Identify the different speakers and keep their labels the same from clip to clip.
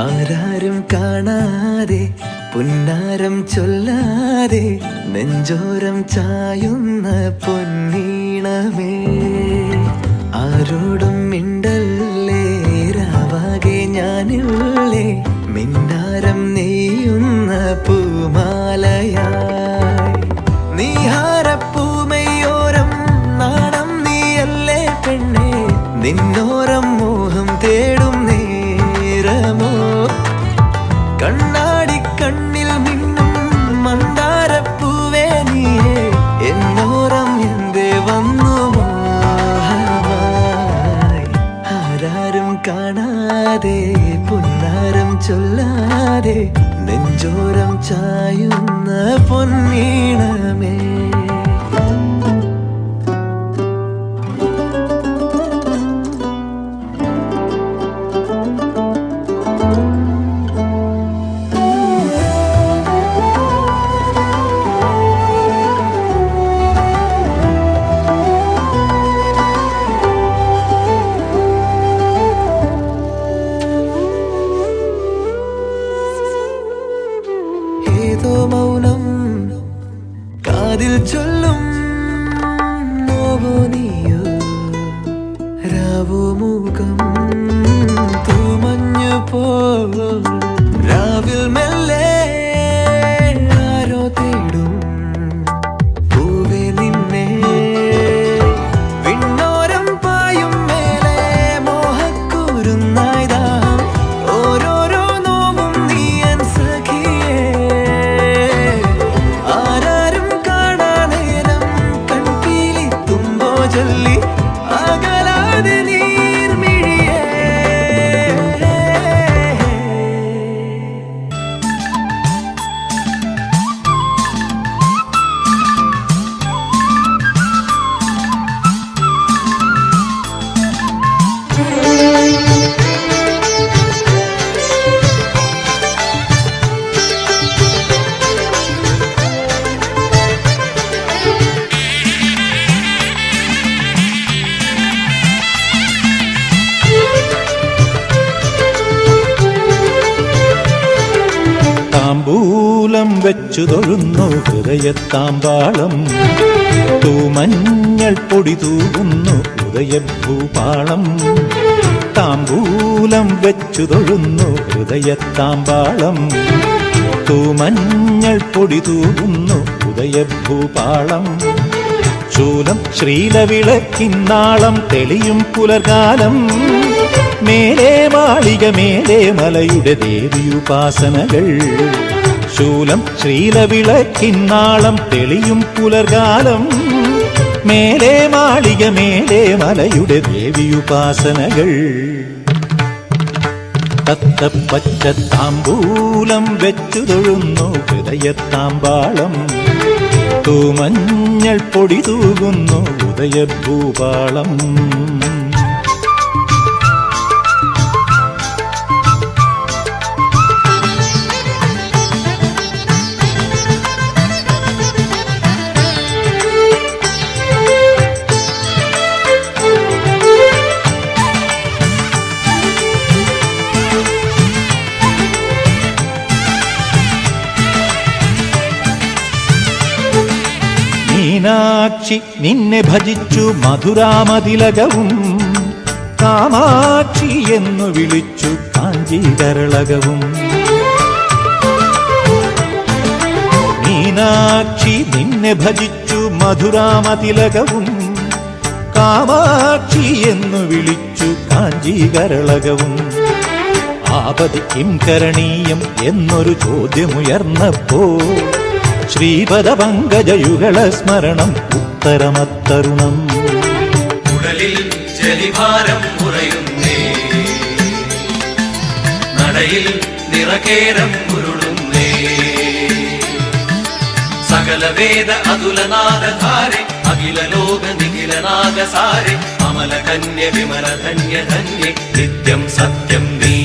Speaker 1: ആരാരും കാണാതെ പുന്നാരം ചൊല്ലാതെ നെഞ്ചോരം ചായുന്ന പൊന്നീണമേ ആരോടും മിണ്ടല്ലേ രാവാകെ ഞാനില്ലേ മിന്നാരം നെയ്യുന്ന പൂമാലയായി നീഹാരപ്പൂമയോരം നാണം നീയല്ലേ പെണ്ണേ നിന്നോരം മോഹം തേടും നേരമോ കണ്ണാടി കണ്ണിൽ മിന്നും മന്ദാരപ്പൂവേ നീയേ എന്നോരം എന്തേ വന്നു മോഹമായി ആരാരും കാണാതെ പുന്നാരം ചൊല്ലാതെ നെഞ്ചോരം ചായുന്ന പൊന്നീണമേ ഏതോ മൗനം കാതിൽ ചൊല്ലും നോവോ നീയോ രാവോ മൂകം തൂമഞ്ഞു പോ രാവിൽ മെല്ലെ ആരോ തേടും പൂവേ നിന്നെ വിണ്ണോരം പായും മേലെ മോഹക്കൂരുന്നായതാ ഓരോരോ നോവും നീയൻ സഖിയേ ആരാരും കാണാനേരം കൺപീലി തുമ്പോ ചൊല്ലി അകലാതെ നീർമിഴിയേ
Speaker 2: താമ്പൂലം വെച്ചു തൊഴുന്നു ഹൃദയത്താമ്പാളം തൂമഞ്ഞൾ പൊടി തൂകുന്നു ഉദയഭൂപാളം താമ്പൂലം വെച്ചു തൊഴുന്നു ഹൃദയത്താമ്പാളം തൂമഞ്ഞൾ പൊടി തൂകുന്നു ഉദയഭൂപാളം ശൂലം ശ്രീലവിളക്കിന്നാളം തെളിയും പുലർകാലം മേലെ മാളിക മേലെ മലയുടെ ദേവിയുപാസനകൾ ശൂലം ശ്രീലവിളക്കിന്നാളം തെളിയും പുലർകാലം മേലെ മാളിക മേലെ മലയുടെ ദേവിയുപാസനകൾ തത്തപ്പച്ച താമ്പൂലം വെച്ചു തൊഴുന്നു ഹൃദയത്താമ്പാളം തൂമഞ്ഞൾ പൊടി തൂകുന്നു ഉദയഭൂപാളം മീനാക്ഷി നിന്നെ ഭജിച്ചു മധുരാമതിലകവും കാമാക്ഷി എന്നു വിളിച്ചു കാഞ്ചി കാഞ്ചീകരളകവും. മീനാക്ഷി നിന്നെ ഭജിച്ചു മധുരാമതിലകവും, കാമാക്ഷി എന്നു വിളിച്ചു കാഞ്ചീകരളകവും. ആപതി കിം കരണീയം എന്നൊരു ചോദ്യമുയർന്നപ്പോ ശ്രീപദപങ്കജയുഗള സ്മരണം ഉത്തരമത്തരുണം.
Speaker 3: ഉടലിൽ ജലിഭാരം കുറയുന്നേ, നടയിൽ നിറകേരം ഉരുളുന്നേ, സകല വേദ അതുലനാദധാരെ അഖില ലോക നിഖിലനാഗസാരെ അമല കന്യ വിമല ധന്യ ധന്യ നിത്യം സത്യം നീ.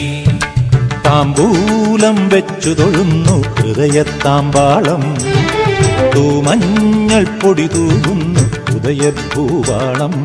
Speaker 2: താമ്പൂലം വെച്ചു തൊഴുന്നു ഹൃദയത്താമ്പാളം, തൂമഞ്ഞൾ പൊടി തൂകുന്നു ഉദയഭൂവാളം.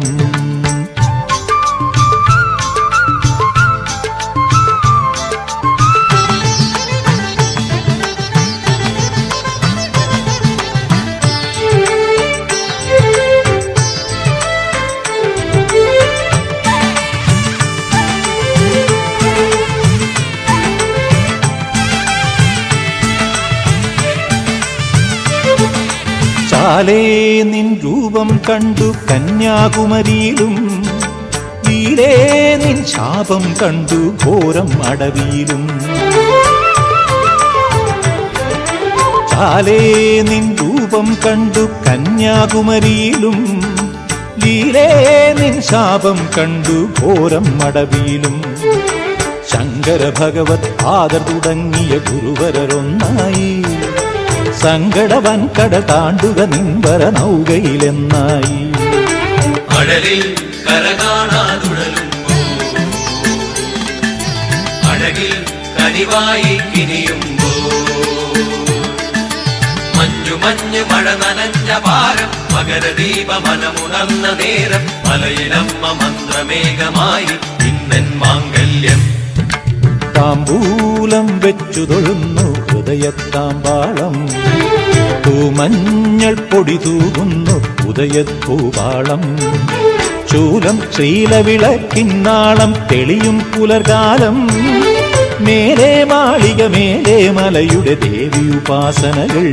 Speaker 2: ചാലേ നിൻ രൂപം കണ്ടു കന്യാകുമരിയിലും, വീലേ നിൻ ശാപം കണ്ടു ഘോരം അടവിയിലും. ചാലേ നിൻ രൂപം കണ്ടു കന്യാകുമരിയിലും, ലീലേ നിൻ ശാപം കണ്ടു ഘോരം അടവിയിലും. ശങ്കര ഭഗവത് പാദർ തുടങ്ങിയ ഗുരുവരൊന്നായി, സങ്കടവൻ കട താണ്ടുക നിൻവര നൗകയിലെന്നായി.
Speaker 3: അഴലിൽ കരകാണാതുഴലുമ്പോ, അഴകിൽ കനിവായി കിനിയുമ്പോ, മഞ്ഞു മഞ്ഞു മഴ നനഞ്ഞ പാരം മകരദീപ മനമുണർന്ന നേരം മലയിലമ്മ മന്ത്രമേഘമായി ഇന്നൻ മാംഗല്യം.
Speaker 2: താമ്പൂലം വെച്ചു തൊഴുന്നു ഹൃദയത്താമ്പാളം, തൂമഞ്ഞൾ പൊടി തൂകുന്നു ഉദയഭൂപാളം. ശൂലം ശ്രീലവിളക്കിന്നാളം തെളിയും പുലർകാലം, മേലെ മാളിക മേലെ മലയുടെ ദേവിയുപാസനകൾ.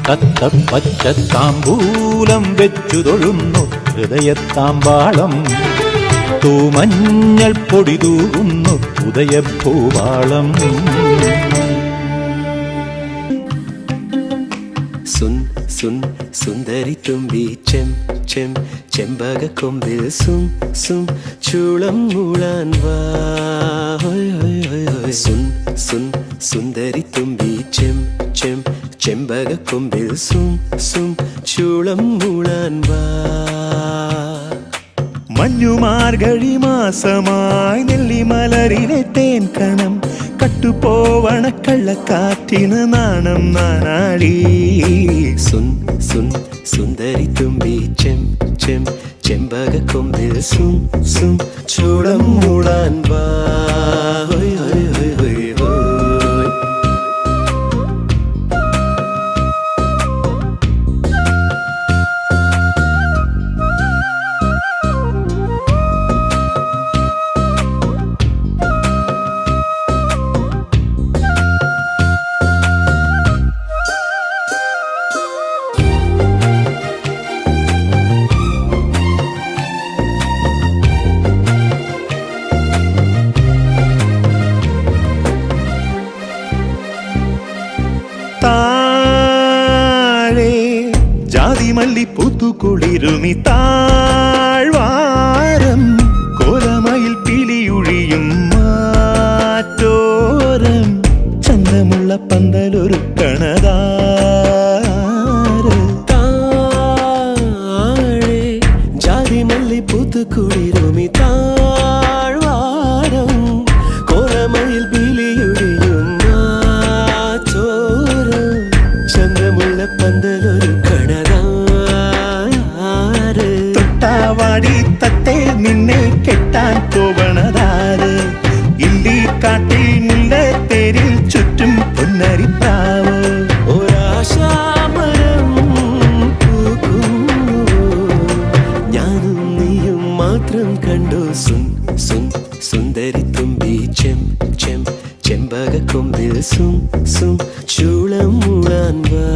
Speaker 2: തത്തപ്പച്ച താമ്പൂലം വെച്ചു തൊഴുന്നു ഹൃദയത്താമ്പാളം, തൂമഞ്ഞൾ പൊടി തൂകുന്നു ഉദയഭൂപാളം.
Speaker 4: സുൻ സുൻ സുന്ദരി തുമ്പി ചെം ചെം ചെമ്പക കൊമ്പിൽ സും സും ചൂളം മൂളാൻ വാ. സുൻ സുൻ സുന്ദരി തുമ്പി ചെം ചെം ചെമ്പക കൊമ്പിൽ സും സും ചൂളം മൂളാൻ വാ.
Speaker 2: മഞ്ഞുമാർഗഴി മാസമായി നെല്ലിമലരിലെ തേൻ കണം, കട്ടുപോവണ കള്ളക്കാറ്റിന് നാണം നാനാഴി.
Speaker 4: സുൻ സുൻ സുന്ദരി തുമ്പി ചെം ചെം ചെമ്പക കൊമ്പിൽ സും സും ചൂളം മൂളാൻ വാ. ഹോയ് ഹോയ് ഹോയ് ഹോയ് ഹോയ്.
Speaker 2: ജാതിമല്ലി പൂത്തുകുളിരുമി താഴ്വാരം, കോലമയിൽ പിലിയൊഴിയും മാറ്റോരം, ചന്തമുള്ള പന്തലൊരുക്കണതാര്.
Speaker 4: താഴെ ജാതിമല്ലി പൂത്തുകുളിരുമി താഴ്വാരം, കോലമയിൽ പിലിയൊഴിയും മാറ്റോരം, ചന്തമുള്ള പന്തലൊരുക്കണതാര്.
Speaker 2: തൊട്ടാവാടി തത്തേ നിന്നെ
Speaker 4: സും സും ചൂളം മൂളാൻ വാ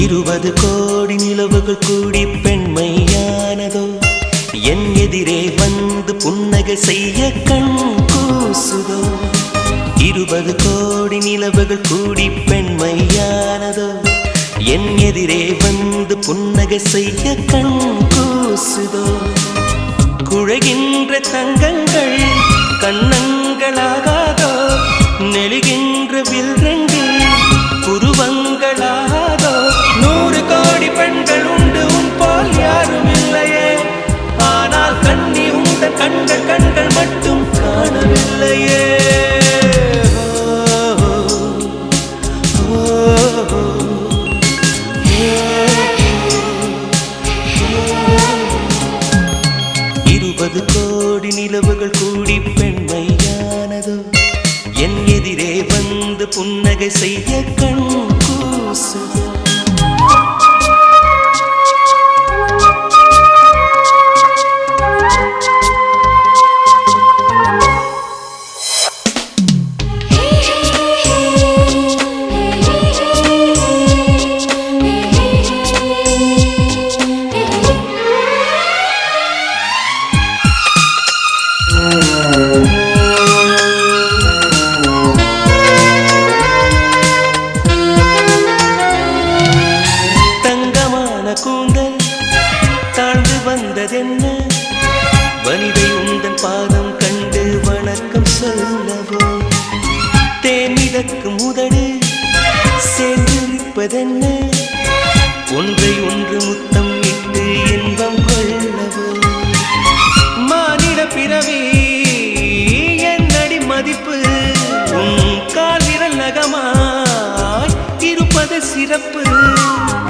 Speaker 4: ഇരുപത് കോടി നിലവുകൾ കൂടി പെൺമയാനതോ என் எதிரே வந்து புன்னகை செய்ய கண் கூசுதோ 20 கோடி நிலவுகள் கூடி பெண்மையானதோ என் எதிரே வந்து புன்னகை செய்ய கண் கூசுதோ குழைகின்ற தங்கங்கள் கண்ணங்களாகாதோ நெளிகின்ற வில்ரங்கில் புருவங்களாகாதோ 100 கோடி பெண்கள் உண்டு உன் போல் யாரும் இல்லையே ஆனால் கண்ணி உந்த கண்கள் கண்கள் மட்டும் காணவில்லையே கோடி நிலவுகள் கூடி பெண்மையானதோ என் எதிரே வந்து புன்னகை செய்ய கண் கூசுதோ கூந்தல் தாழ்ந்து வந்ததென்ன வனிதை உந்தன் பாதம் கண்டு வணக்கம் சொல்லவோ தேனிதற்கு முதடு சேர்ந்திருப்பதென்ன ஒன்றை ஒன்று முத்தம் இட்டு இன்பம் கொள்ளவோ
Speaker 1: சிறப்பு.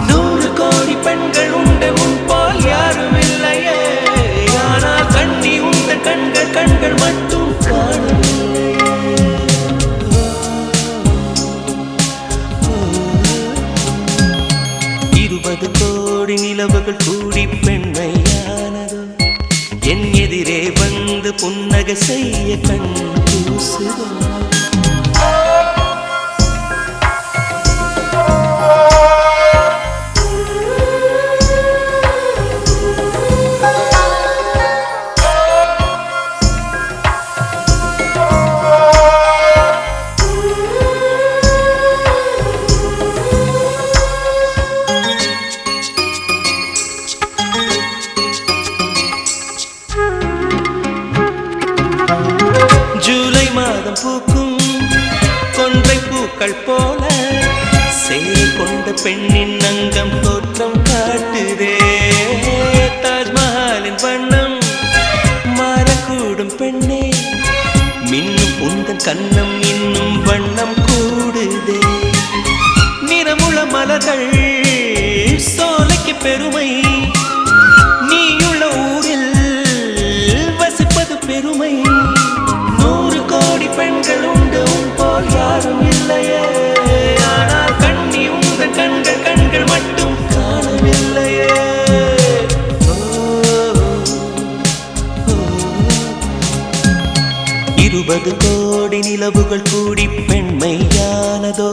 Speaker 1: 100 கோடி பெண்கள் உண்டு உன் போல் யாரும் இல்லையே. ஆனால் கண்ணி உண்ட கண்கள் மட்டும் காணவில்லை. 20 கோடி நிலவுகள் கூடி பெண்மையானதோ, என் எதிரே வந்து புன்னகை செய்ய கண் கூசுதோ. ஜூலை மாதம் பூக்கும் கொன்றை பூக்கள் போல சேரி கொண்ட பெண்ணின் அங்கம் தோற்றம் காட்டுதே. தாஜ்மஹாலின் வண்ணம் மாறக்கூடும் பெண்ணே, மின்னும் உந்தன் கண்ணம் இன்னும் வண்ணம் கூடுதே. நிறமுள மலர்கள் சோலைக்கு பெருமை, நீயுள்ள ஊரில் வசிப்பது பெருமை. 100 கோடி பெண்கள் உண்டு உன் போல் யாரும் இல்லையே. ஆனால் கண்ணி உந்த கண்கள் மட்டும் காணவில்லையே. 20 கோடி நிலவுகள் கூடி பெண்மையானதோ,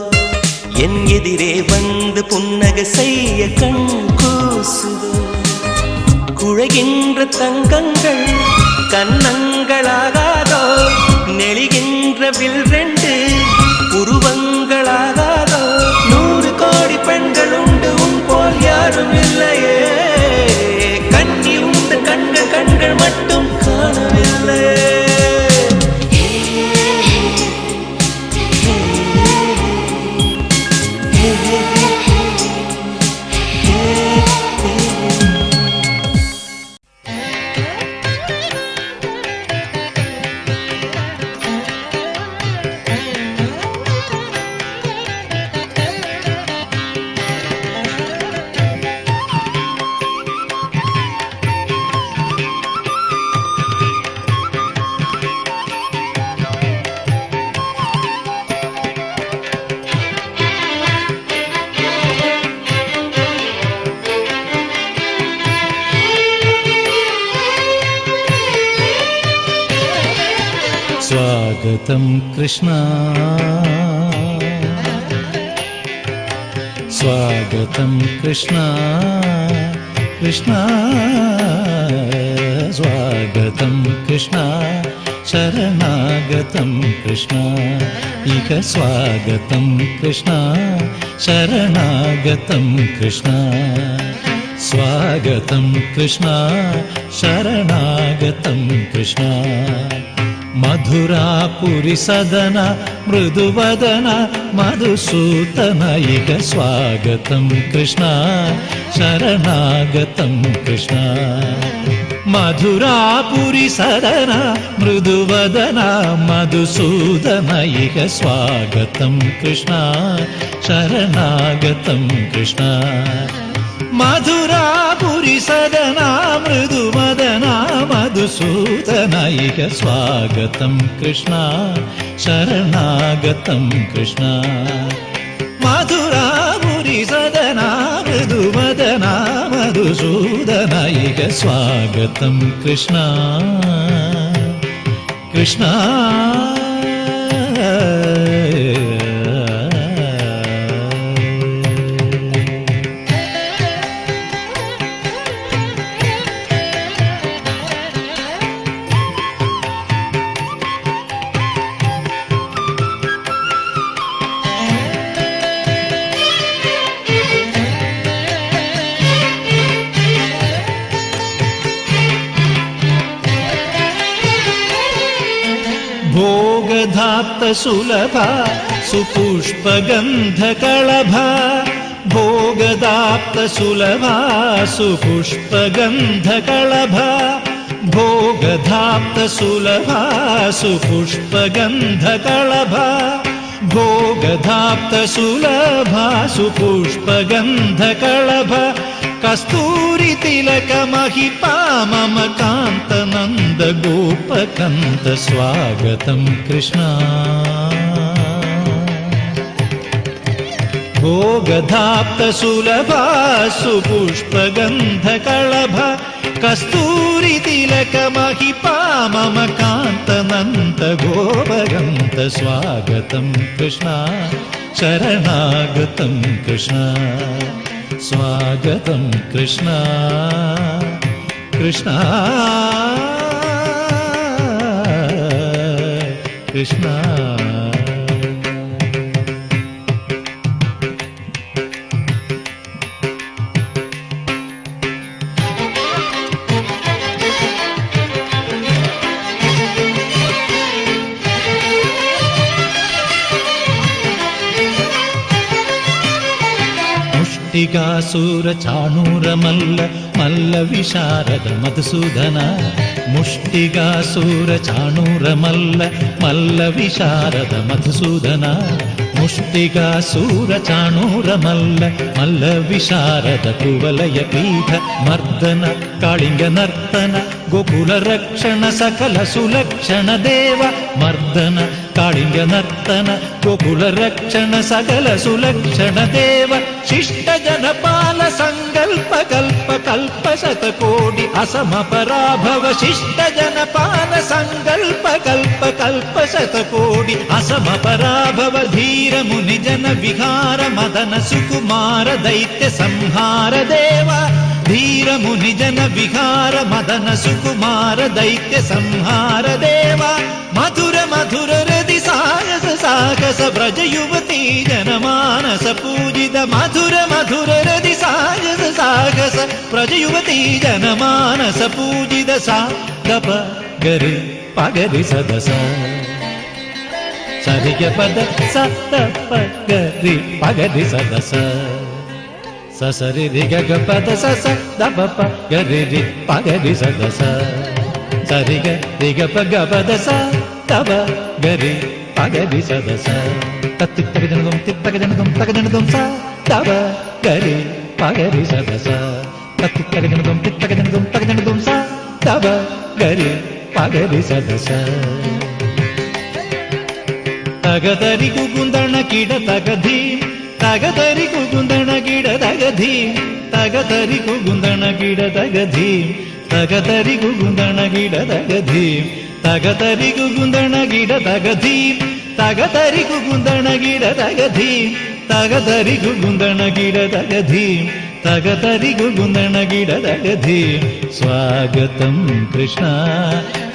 Speaker 1: என் எதிரே வந்து புன்னகை செய்ய கண் கூசுதோ. குழைகின்ற தங்கங்கள் கன்னங்களாகாதோ, நெளிகின்ற வில் 2 உருவங்களாகாதோ. 100 கோடி பெண்கள் உண்டு உன் போல் யாரும் இல்லையே. கண்ணி உந்த கண்கள் மட்டும் காணவில்லை.
Speaker 2: स्वागतं कृष्णा स्वागतं कृष्णा कृष्णा स्वागतं कृष्णा शरणागतं कृष्णा इह स्वागतं कृष्णा शरणागतं कृष्णा स्वागतं कृष्णा शरणागतं कृष्णा मधुरापुरी सदन मृदुवदन मधुसूदन इह स्वागतं कृष्णा शरणागतं कृष्णा मधुरापुरी सदन मृदुवदन मधुसूदन इह स्वागतं कृष्णा शरणागतं कृष्णा मधुरापुरी सदना मृदुवदना मधुसूदन इह स्वागतं कृष्णा शरणागतं कृष्णा मधुरापुरी सदना मृदुवदना मधुसूदन इह स्वागतं कृष्णा कृष्णा भोगधाप्त सुलभा सुपुष्पगन्धकळभा भोगदाप्त सुलभा सुपुष्पगन्धकळभा भोगधाप्त सुलभा सुपुष्पगन्धकळभा भोगधाप्त सुलभा सुपुष्पगन्धकळभ कस्तूरि तिलक महिपा मम कान्त नन्द गोपकन्त स्वागतं कृष्णा भोगधाप्त सुलभा सुपुष्पगन्धकळभ कस्तूरि तिलक महिपा मम कान्त नन्द गोपकन्त स्वागतं कृष्णा शरणागतं कृष्णा स्वागतं कृष्णा कृष्णा कृष्णा मुष्टिकासुर चाणूर मल्ल मल्ल विशारद मधुसूदन मुष्टिकासुर चाणूर मल्ल मल्ल विशारद मधुसूदन मुष्टिकासुर चाणूर मल्ल मल्ल विशारद कुवलय पीठ मर्दन कालिंग नर्तन गोकुल रक्षण सकल सुलक्षण देव मर्दन कालिंग नर्तन गोकुल रक्षण सकल सुलक्षण देव शिष्ट जनपाल संकल्प कल्प कल्प शतकोटि असम पराभव शिष्ट जनपाल संकल्प कल्प कल्प शतकोटि असम पराभव धीर मुनि जन विहार मदन सुकुमार दैत्य संहार देव धीर मुनि जन विहार मदन सुकुमार दैत्य संहार देव मधुर मधुर हृदि साहस साहस ब्रज युवती जनमानस पूजित मधुर मधुर हृदि साहस साहस ब्रज युवती जनमानस पूजित सा दप गरि पगरि सदस सरिग पद स दप गरि पगरि सदस ससरि ग पद स स दप प गरि रि पगरि सदस सरिग ग प ग पद स दप गरि पगरि सदस तत्तित्तगजनदं तगजनदं स दप गरि पगरि सदस तत्तित्तगजनदं तगजनदं स दप गरि पगरि सदस तगदरि कुकुन्दण किड तगधी तगदरि कुकुन्दण किड तगधी तगदरि कुकुन्दण किड तगधी तगदरि कुकुन्दण किड तगधी तगदरि कुकुन्दण किड तगधी तगदरि कुकुन्दण किड तगधी तगदरि कुकुन्दण किड तगधी तगदरि कुकुन्दण किड तगधी स्वागतं कृष्णा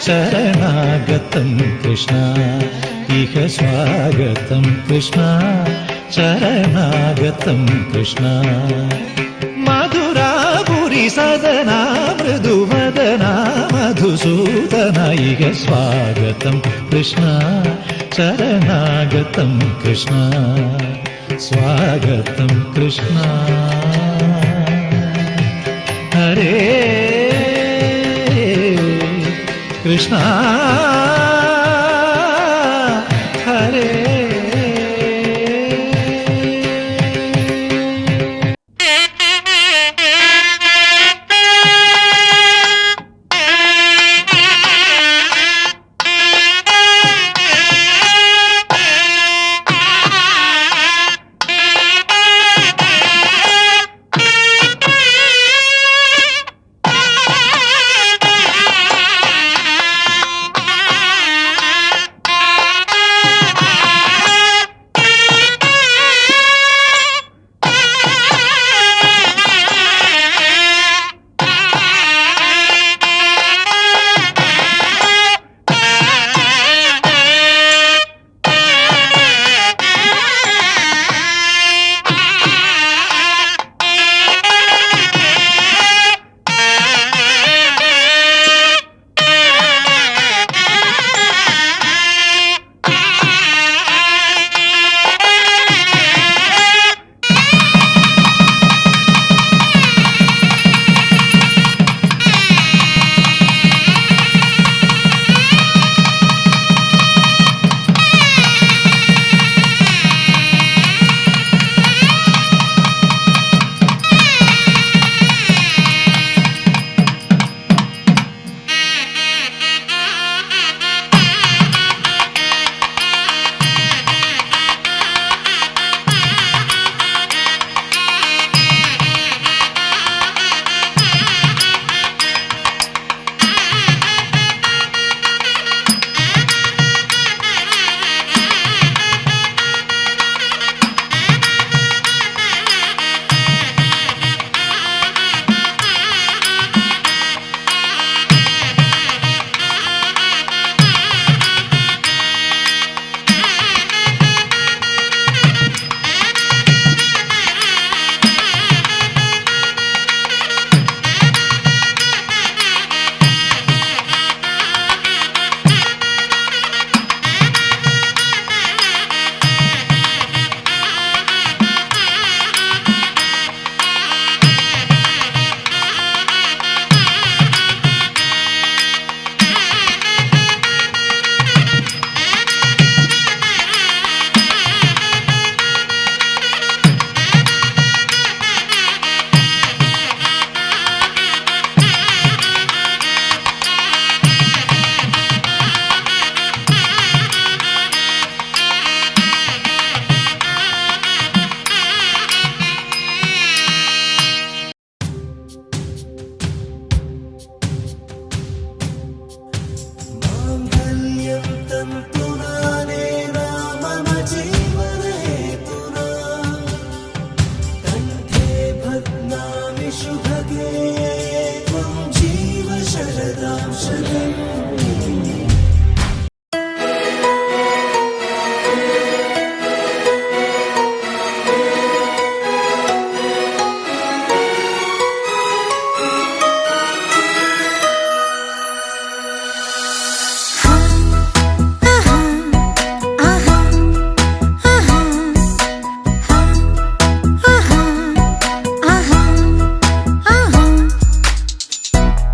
Speaker 2: शरणागतं कृष्णा इह स्वागतं कृष्णा शरणागतं कृष्णा मधुरापुरी सदना मृदुवदना मधुसूदना इह स्वागतं कृष्णा शरणागतं कृष्णा स्वागतं कृष्णा हरे कृष्णा हरे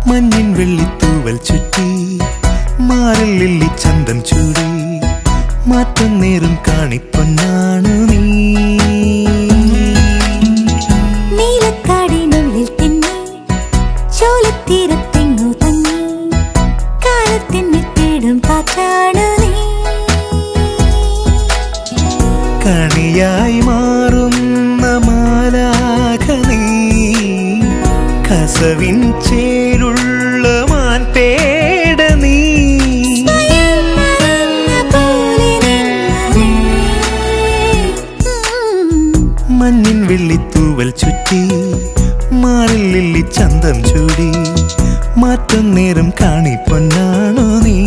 Speaker 5: മഞ്ഞിൻ വെള്ളിത്തൂവൽ ചുറ്റി മാറിൽ ലില്ലി ചന്തം ചൂടി മാറ്റം നേരും കാണിപ്പൊന്നാണു നീ
Speaker 6: നീലക്കാടിനുള്ളിൽ തന്നെ ചോലത്തീരത്തെങ്ങു തങ്ങി കാലത്തിനെ തേടും കാറ്റാണു നീ
Speaker 5: കണിയായി മാറുന്ന മാലാഖ നീ കസവിൻ ചേരുള്ള മാൻപേട നീ മഞ്ഞിൻ വെള്ളിത്തൂവൽ ചുറ്റി മാറിൽ ലില്ലി ചന്തം ചൂടി മാറ്റം നേരം കാണിപ്പൊന്നാണോ നീ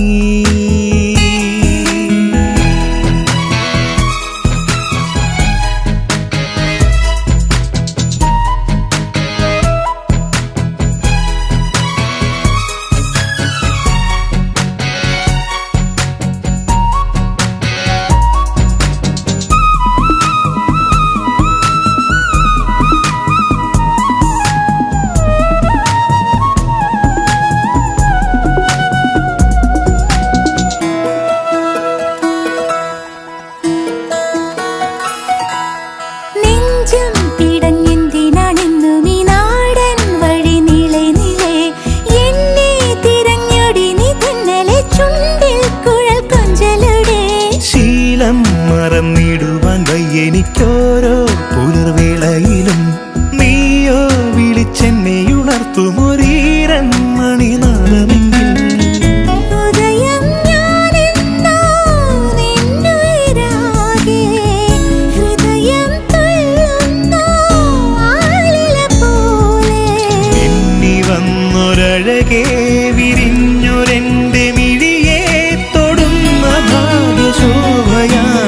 Speaker 5: മറന്നിടുവാൻ വയ്യെനിക്കോരോ പുലർവേളയിലും നീയോ വിളിച്ചെന്നെ ഉണർത്തുമൊരീരൻ മണിനാളമെങ്കിൽ എന്നി വന്നൊരഴകേ വിരിഞ്ഞൊരെന്റെ മിഴിയെ തൊടുന്ന ഭാഗ്യശോഭയാണ്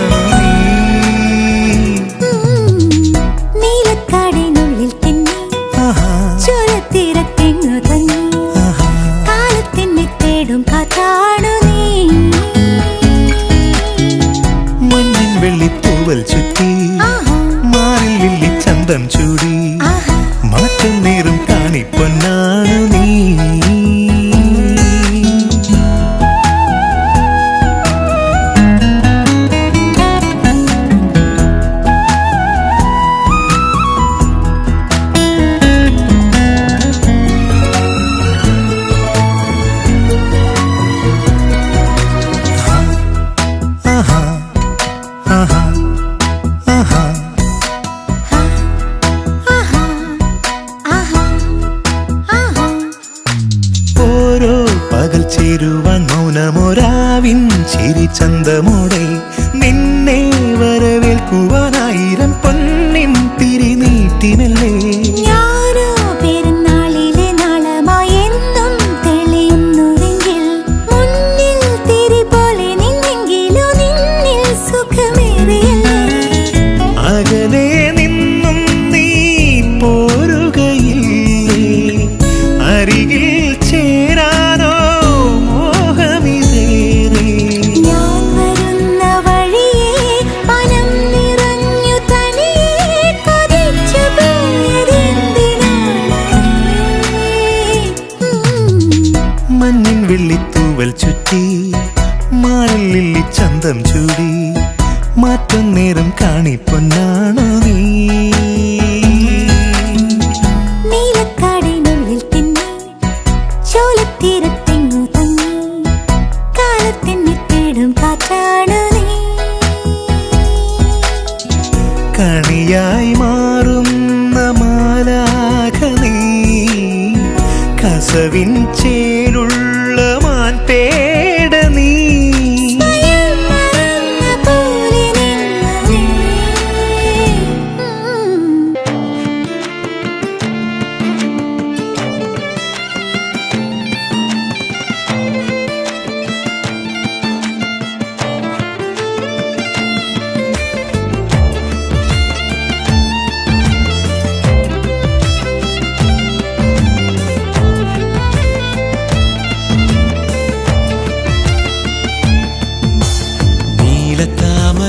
Speaker 5: മഞ്ഞിൻ വെള്ളിത്തൂവൽ ചുറ്റി മാറിൽ ലില്ലി ചന്തം ചൂടി മാറ്റം നേരും കാണിപ്പൊന്നാണു നീ ഓരോ പകൽ ചേരുവാൻ മൗനമൊരാവിൻ ചിരി ചന്തമോടെ നിന്നെ വരവേൽക്കുവാനായിരം പൊന്നിൻ തിരി നീട്ടിനല്ലേ അകലെ നിന്നും നീ പോരുകയില്ലേ അരികിൽ ചേരാനോ മോഹമിതേറെ
Speaker 6: ഞാൻ വരുന്ന വഴിയെ പനം നിറഞ്ഞു തനിയെ കൊതിച്ചു പോയതെന്തിനാണ്
Speaker 5: മഞ്ഞിൻ വെള്ളിത്തൂവൽ ചുറ്റി മാറിൽ ലില്ലി ചന്തം ചൂടി മാറ്റം നേരം കാണിപ്പൊന്നാണോ നീ
Speaker 6: നീലക്കാടിനുള്ളിൽ തന്നെ ചോലത്തീരത്തെങ്ങു തങ്ങി കാലത്തിനെ തേടും കാറ്റാണു നീ
Speaker 5: കണിയായി മാറുന്ന മാലാഖ നീ കസവിൻ ചേലുള്ള മാൻപേട നീ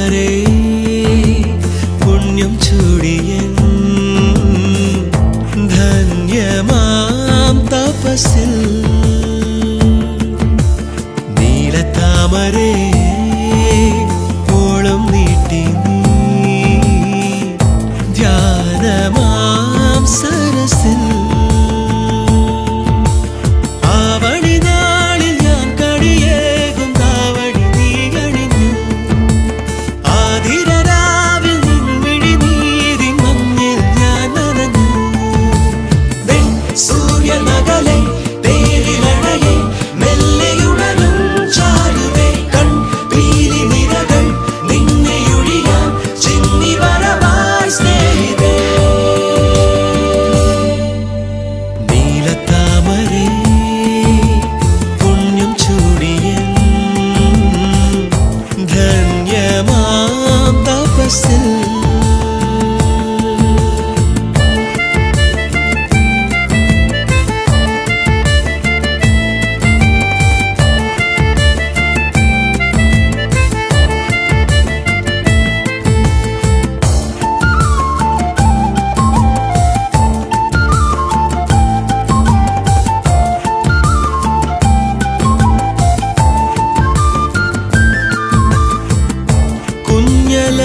Speaker 4: നീലത്താമരേ പുണ്യം ചൂടിയൻ ധന്യമാം തപസ്സിൽ നീലത്താമരേ ഓളം നീട്ടി നീ ധ്യാനമാം സരസിൽ ആവണിനാളിൽ ഞാൻ കടിയേകും താവണി നീ അണിഞ്ഞു ആതിരരാവിൽ നിൻമിഴി നീതി മഞ്ഞിൽ ഞാൻ നനഞ്ഞു സൂര്യനകലെ തേരിലണയെ മെല്ലെയുണരും ചാരുവേ കൺ പീലി നിരകൾ നിന്നെയൊഴിയാൻ ചിന്നി വരവായി സ്നേഹിതേ നീലത്താമരേ പുണ്യം ചൂടിയൻ ധന്യമാം തപസ്സിൽ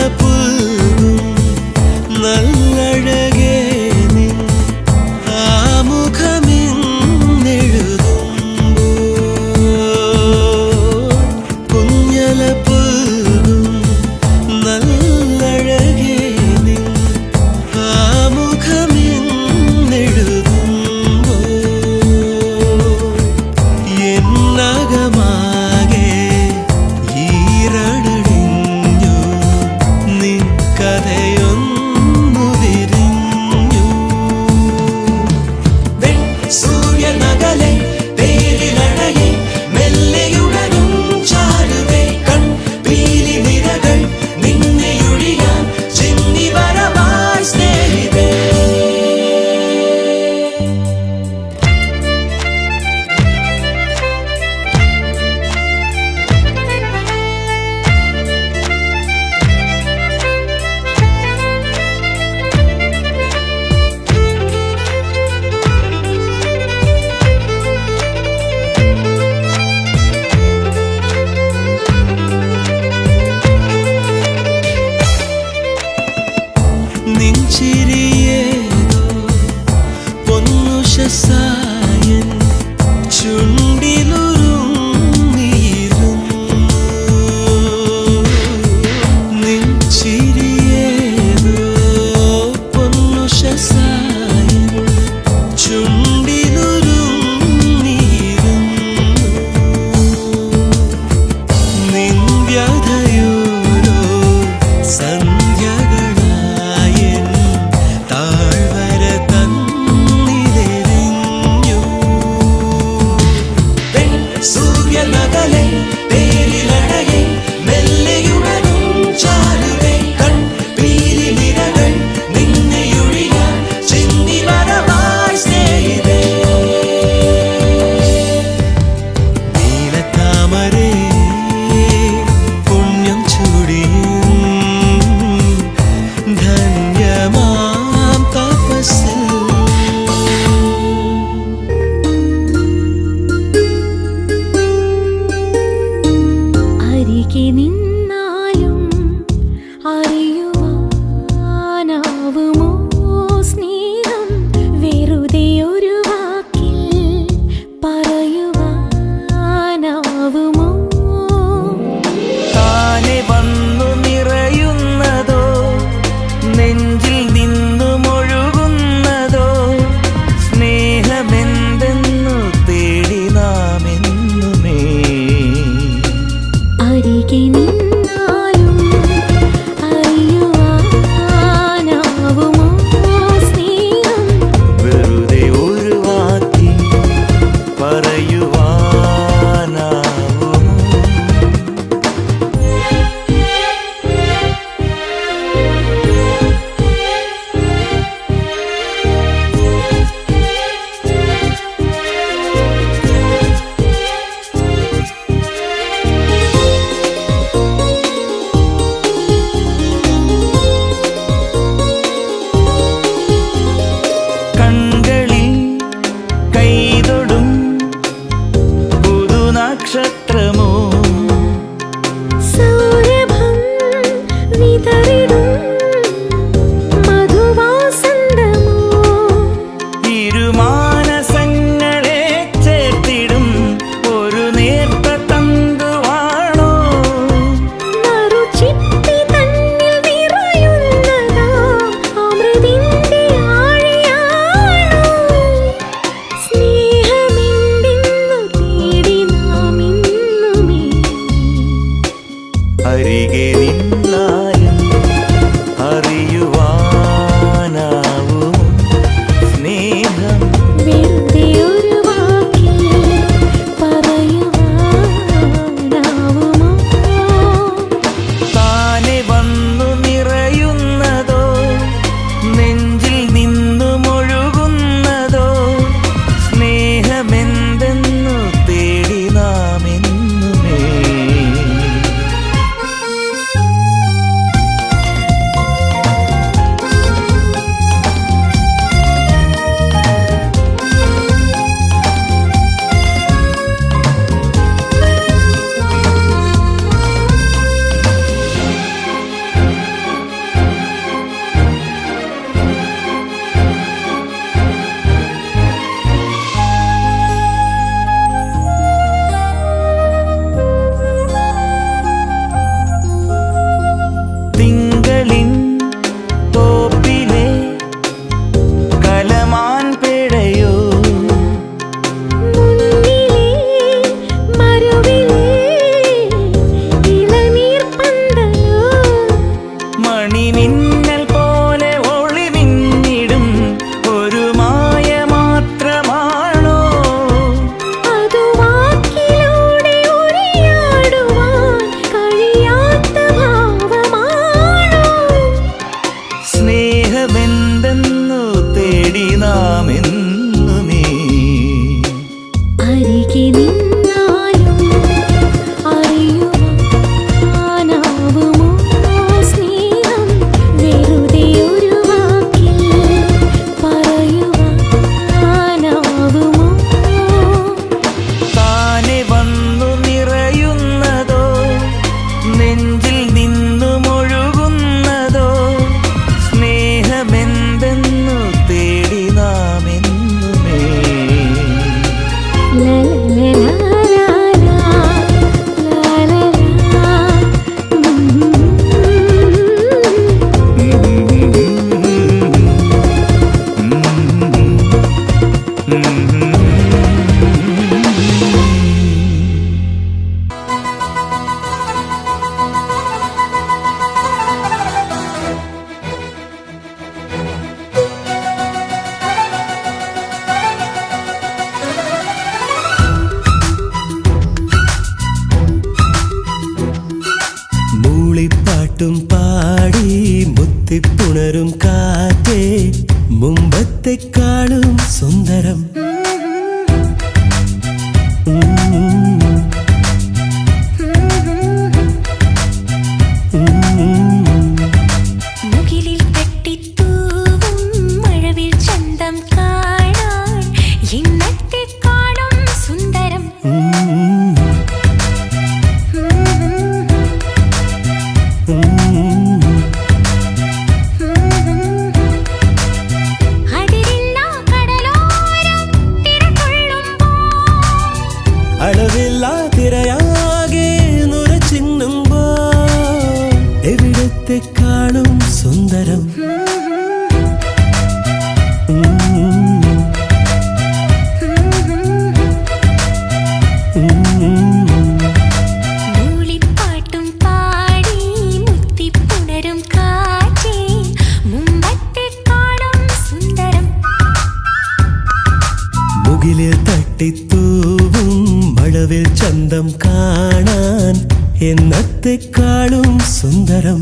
Speaker 4: കുഞ്ഞലപ്പൂവും നല്ലഴകേ നിൻ ആമുഖമെന്നെഴുതുമ്പോൾ കുഞ്ഞലപ്പൂവും നല്ലഴകേ നിൻ ആമുഖമെന്നെഴുതുമ്പോൾ എന്നകമാകെ ഈരണടിഞ്ഞു നിൻ കഥയൊന്നു വിരിഞ്ഞു സൂര്യനകലെ തേരിലണയെ മെല്ലെയുണരും ചാരുവേ കൺ പീലി നിരകൾ നിന്നെയൊഴിയാൻ ചിന്നി വരവായി സ്നേഹിതേ നിൻചിരിയേതോ പൊന്നുഷസായൻ ചുണ്ടിലുറുങ്ങിയിരുന്നു നിൻചിരിയേതോ പൊന്നുഷസായൻ ചുണ്ടിലുറുങ്ങിയിരുന്നു നിൻ വ്യഥയോരോ സന്ധ്യകളായൻ താഴ്വര തന്നിലെറിഞ്ഞു സൂര്യനകലെ തേരിലണയെ മെല്ലെയുണരും ചാരുവേ കൺ പീലി നിരകൾ നിന്നെയൊഴിയാൻ ചിന്നി വരവായി സ്നേഹിതേ നീലത്താമരേ പുണ്യം ചൂടിയൻ ധന്യമാം തപസ്സിൽ
Speaker 6: അരികെ നിന്നാലും അറിയുവാനാവുമോ സ്നേഹം വെറുതെ ഒരു വാക്കിൽ പറയുവാനാവുമോ
Speaker 5: താനെ വന്നു നിറയുന്നതോ നെഞ്ചിൽ നിന്നുമൊഴുകുന്നതോ സ്നേഹമെന്തെന്നു തേടി നാം എന്നുമേ
Speaker 6: അരികെ
Speaker 5: നക്ഷത്രമോ
Speaker 6: സൗരഭം വിതറിടും മധുവാസന്തമോ
Speaker 5: ഇരുമാനസങ്ങളെ ചേർത്തിടും ഒരു നേർത്ത തന്തുവാണോ
Speaker 6: മറുചിപ്പി തന്നിൽ നിറയുന്നതാ അമൃതിന്റെ ആഴിയാണോ സ്നേഹമെന്തെന്നു തേടി നാം ഇന്നുമേ
Speaker 5: അരികെ നിന്നാലും അറിയുവാനാവുമോ സ്നേഹം
Speaker 6: വെറുതെ ഒരു വാക്കിൽ പറയുവാനാവുമോ
Speaker 5: താനെ വന്നു നിറയുന്നതോ നെഞ്ചിൽ നിന്നുമൊഴുകുന്നതോ സ്നേഹമെന്തെന്നു തേടി നാം എന്നുമേ തിങ്കളിൻ തോപ്പിലെ കലമാൻ പേടയോ
Speaker 6: മുന്നിലെ മരുവിലെ ഇളനീർപ്പന്തലോ
Speaker 5: മണിമിന്നൽ പോലെ ഒളിമിന്നിടും ഒരു മായ മാത്രമാണോ
Speaker 6: അതു വാക്കിലൂടെ ഉരിയാടുവാൻ കഴിയാത്ത ഭാവമാണോ
Speaker 5: സ്നേഹമെന്തെന്നു തേടി നാം എന്നുമേ
Speaker 6: അരികെ നിന്നാലും അറിയുവാനാവുമോ സ്നേഹം വെറുതെ ഒരു വാക്കിൽ പറയുവാനാവുമോ
Speaker 5: താനെ വന്നു നിറയുന്നതോ നെഞ്ചിൽ നിന്നുമൊഴുകുന്നതോ സ്നേഹമെന്തെന്നു തേടി നാം എന്നുമേ മൂളിപ്പാട്ടും പാടി മുത്തിപ്പുണരും കാറ്റേ മുമ്പത്തെക്കാളും സുന്ദരം
Speaker 6: മുകിലിൽ തട്ടിത്തൂവും മഴവിൽ ചന്തം കാണാൻ ഇന്നത്തെക്കാളും സുന്ദരം അതിരില്ലാ കടലോരം തിരകൊള്ളുമ്പോൾ
Speaker 4: അളവില്ലാ തിരയാകെ നുരച്ചിന്നുമ്പോ എവിടത്തെക്കാളും സുന്ദരം
Speaker 6: മൂളിപ്പാട്ടും പാടി മുത്തിപ്പുണരും കാറ്റേ മുമ്പത്തെക്കാളും സുന്ദരം
Speaker 4: മുകിലിൽ തട്ടിത്തൂവും മഴവിൽ ചന്തം കാണാൻ എന്നത്തെക്കാളും സുന്ദരം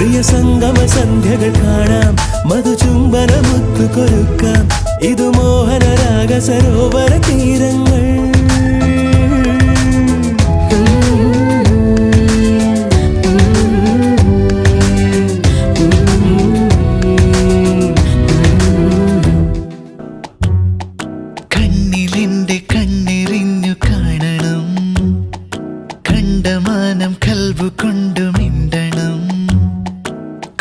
Speaker 5: പ്രിയ സംഗമ സന്ധ്യകൾ കാണാം, മധുചുംബന മുത്തുകൊരുക്കാം, ഇതു മോഹന രാഗ സരോവര തീരങ്ങൾ. കണ്ണിലെന്റെ കണ്ണെറിഞ്ഞു കാണണം, കണ്ടമാനം കൽവു കൊണ്ടു മിണ്ടണം,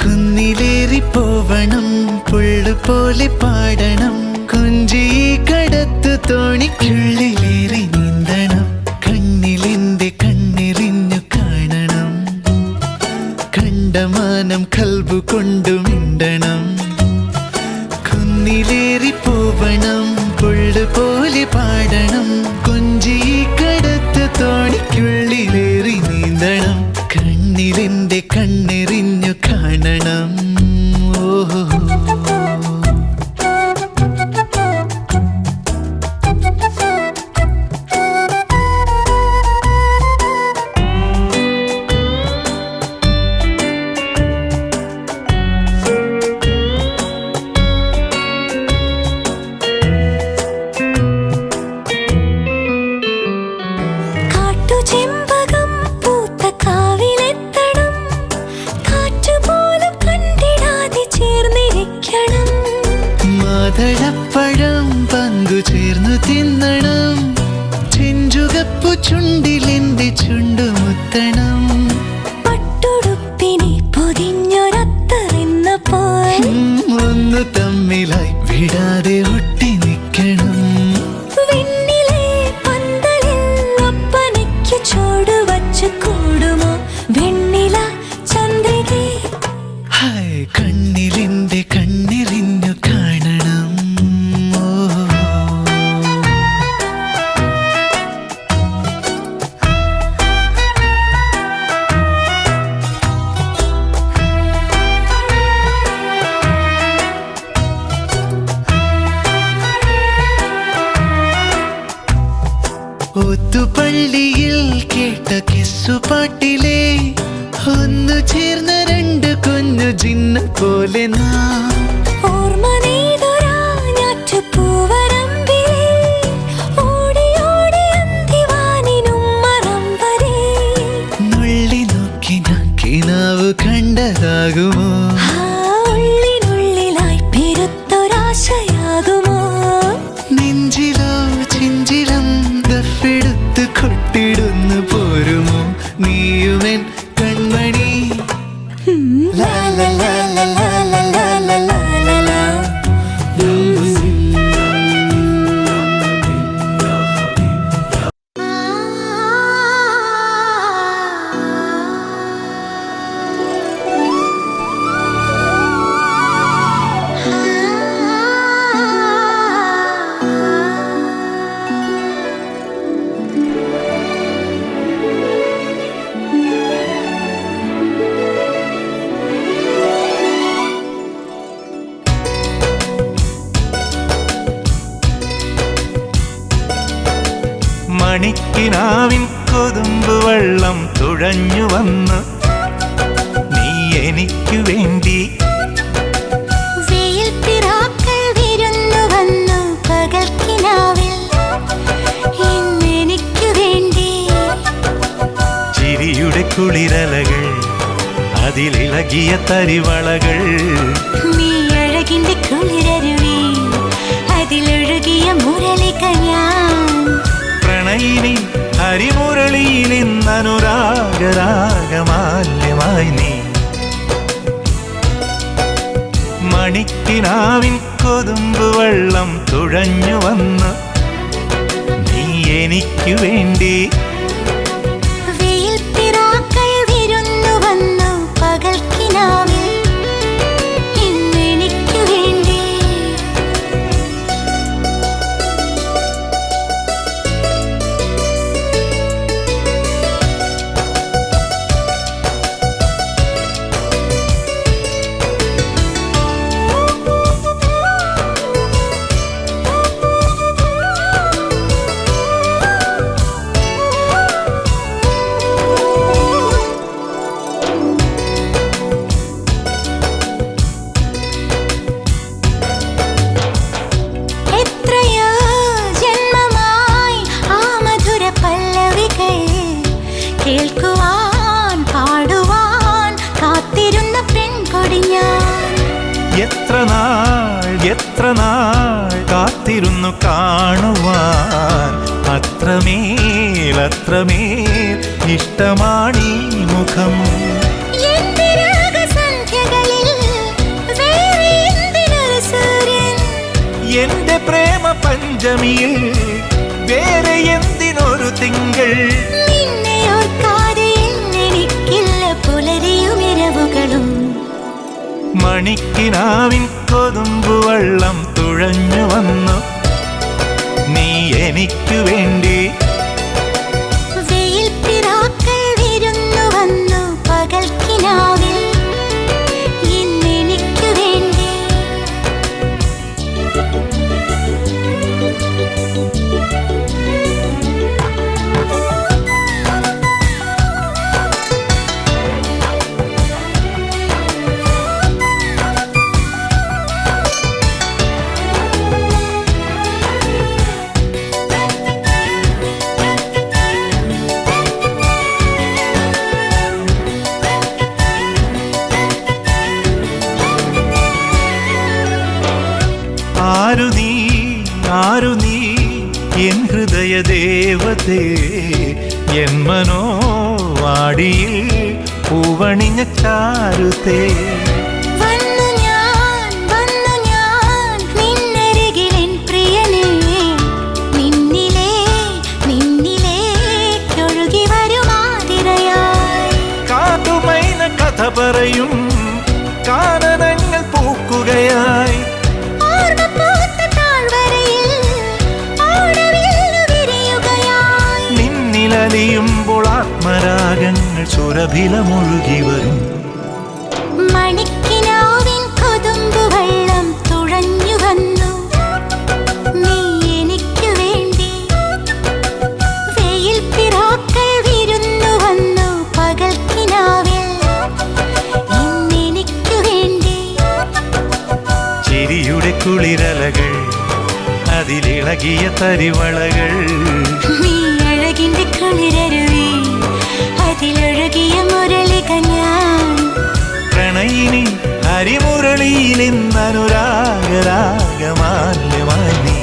Speaker 5: കുന്നിലേറി പോവണം, പുള്ളുപോലെ പാടണം, കുഞ്ചി കടത്തു തോണിക്കുള്ളിലേറി നീന്തണം. കണ്ണിലെന്റെ കണ്ണെറിഞ്ഞു കാണണം, കണ്ടമാനം കൽവു കൊണ്ടു മിണ്ടണം, കുന്നിലേറി പോവണം, പുള്ളുപോലെ പാടണം, കുഞ്ചി കടത്ത് തോണിക്കുള്ളിലേറി നീന്തണം. കണ്ണിലെന്റെ കണ്ണെറിഞ്ഞു കാണണം. ഓഹോ
Speaker 6: കാട്ടുചെമ്പകം പൂത്ത കാവിലെത്തണം, കാറ്റുപോലും കണ്ടിടാതെ ചേർന്നിരിക്കണം.
Speaker 5: മാതളപ്പഴം പങ്കു ചേർന്നു തിന്നണം, ചെഞ്ചുകപ്പു ചുണ്ടിലെന്റെ ചുണ്ടുമുത്തണം,
Speaker 6: പട്ടുടുപ്പിനെ പൊതിഞ്ഞൊരത്തറിന്നപ്പോൾ
Speaker 5: ഒന്നു തമ്മിലായി വിടാതെ ഒട്ടി നിൽക്കണം.
Speaker 6: വെണ്ണിലെ പന്തലിൽ ഒപ്പനയ്ക്കു ചുവടുവച്ചു കൂടുമോ വെണ്ണില ചന്ദ്രികേ.
Speaker 5: ഹായ് കണ്ണിലെന്റെ കണ്ണെറിഞ്ഞു കാണണം. ഓ ഒത്തുപള്ളിയിൽ കേട്ട കിസ്സുപാട്ടിലെ ഒന്നു ചേർന്ന രണ്ട് കുഞ്ഞു ജിന്ന പോലെ നാം.
Speaker 6: ഓർമ്മ നെയ്തൊരാ ഞാറ്റുപൂവരമ്പിലേ, ഓടി ഓടി അന്തിവാനിനും മറം വരെ.
Speaker 5: നുള്ളി നോക്കി ഞാൻ കിനാവ് കണ്ടതാകുമോ,
Speaker 6: ആ ഉള്ളിനുള്ളിലായി പെരുത്തൊരാശയാകുമോ.
Speaker 5: നെഞ്ചിലോ ചിഞ്ചിലം ദഫെടുത്ത് കൊട്ടിടുന്നു പോരുമോ നീയുമെൻ കൺമണി.
Speaker 6: ലാ ലാ ലാ ലാ ലാ ലാ ലാ ലാ ലാ ലാ ലാ.
Speaker 7: മണിക്കിനാവിൻ കൊതുമ്പ് വെള്ളം തുഴഞ്ഞു വന്ന് നീ എനിക്കു വേണ്ടി.
Speaker 6: വെയിൽ പിറാക്കൾ വിരുന്നു വന്നു പകൽക്കിനാവിൽ ഇന്നെനിക്കു വേണ്ടി.
Speaker 7: ചിരിയുടെ കുളിരലകൾ അതിലിളകിയ തരിവളകൾ.
Speaker 6: നീ അഴകിന്റെ കുളിരരുവി അതിലൊഴുകിയ മുരളിക ഞാൻ.
Speaker 7: പ്രണയിനി ഹരിമുരളിയിൽ ഇന്നനുരാഗരാഗമാല്യമായി നീ. മണിക്കിനാവിൻ കൊതുമ്പ് വെള്ളം തുഴഞ്ഞു വന്ന് നീ എനിക്കു വേണ്ടി.
Speaker 6: വെയിൽ പിറാക്കൾ വിരുന്നു വന്നു പകൽക്കിനാവിൽ ഇന്നെനിക്കു വേണ്ടി.
Speaker 7: എത്ര നാൾ കാത്തിരുന്നു കാണുവാൻ. അത്രമേൽ അത്രമേൽ ഇഷ്ടമാണീ മുഖം.
Speaker 6: എന്റെ രാഗസന്ധ്യകളിൽ വേറെ എന്തിനൊരു സൂര്യൻ?
Speaker 7: എന്റെ പ്രേമ പഞ്ചമിയിൽ വേറെ എന്തിനൊരു തിങ്കൾ?
Speaker 6: നിന്നെ ഓർക്കാതെ എനിക്കില്ല പുലരിയും ഇരവുകളും.
Speaker 7: മണിക്കിനാവിൻ കൊതുമ്പുവെള്ളം തുഴഞ്ഞു വന്നു നീ എനിക്കു വേണ്ടി.
Speaker 6: വെയിൽ പിറാക്കൾ വിരുന്നു വന്നു പകൽക്കിനാവിൽ ഇന്നെനിക്കു വേണ്ടി.
Speaker 7: ആരു നീ എൻ ഹൃദയ ദേവതേ, എൻ മനോവാടിയിൽ പൂവണിഞ്ഞ ചാരുതേ.
Speaker 6: വന്നു ഞാൻ നിന്നരികിലെൻ പ്രിയനേ, നിന്നിലേക്കൊഴുകി വരുമാതിരയായി.
Speaker 7: കാട്ടുമൈന കഥ പറയും കാനനങ്ങൾ പൂക്കുകയായി. നിന്നിലലിയുമ്പോൾ ആത്മരാഗങ്ങൾ സുരഭിലമൊഴുകി വരും.
Speaker 6: മണിക്കിനാവിൻ കൊതുമ്പുവെള്ളം തുഴഞ്ഞു വന്നു നീ എനിക്കു വേണ്ടി. വെയിൽ പിറാക്കൾ വിരുന്നു വന്നു പകൽക്കിനാവിൽ ഇന്നെനിക്കു വേണ്ടി.
Speaker 7: ചിരിയുടെ കുളിരലകൾ അതിലിളകിയ തരിവളകൾ.
Speaker 6: നീ അഴകിന്റെ കുളിരരുവി അതിലൊഴുകിയ മുരളിക ഞാൻ.
Speaker 7: പ്രണയിനി ഹരിമുരളിയിൽ ഇന്നനുരാഗരാഗമാല്യമായി നീ.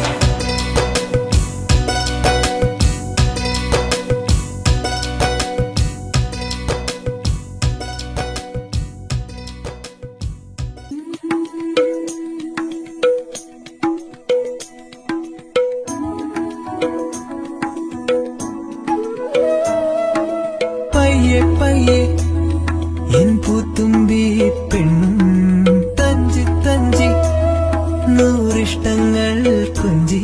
Speaker 5: പയ്യെ പയ്യെ എൻ പൂത്തുമ്പി പെണ്ണും തഞ്ചി തഞ്ചി നൂറിഷ്ടങ്ങൾ കൊഞ്ചി.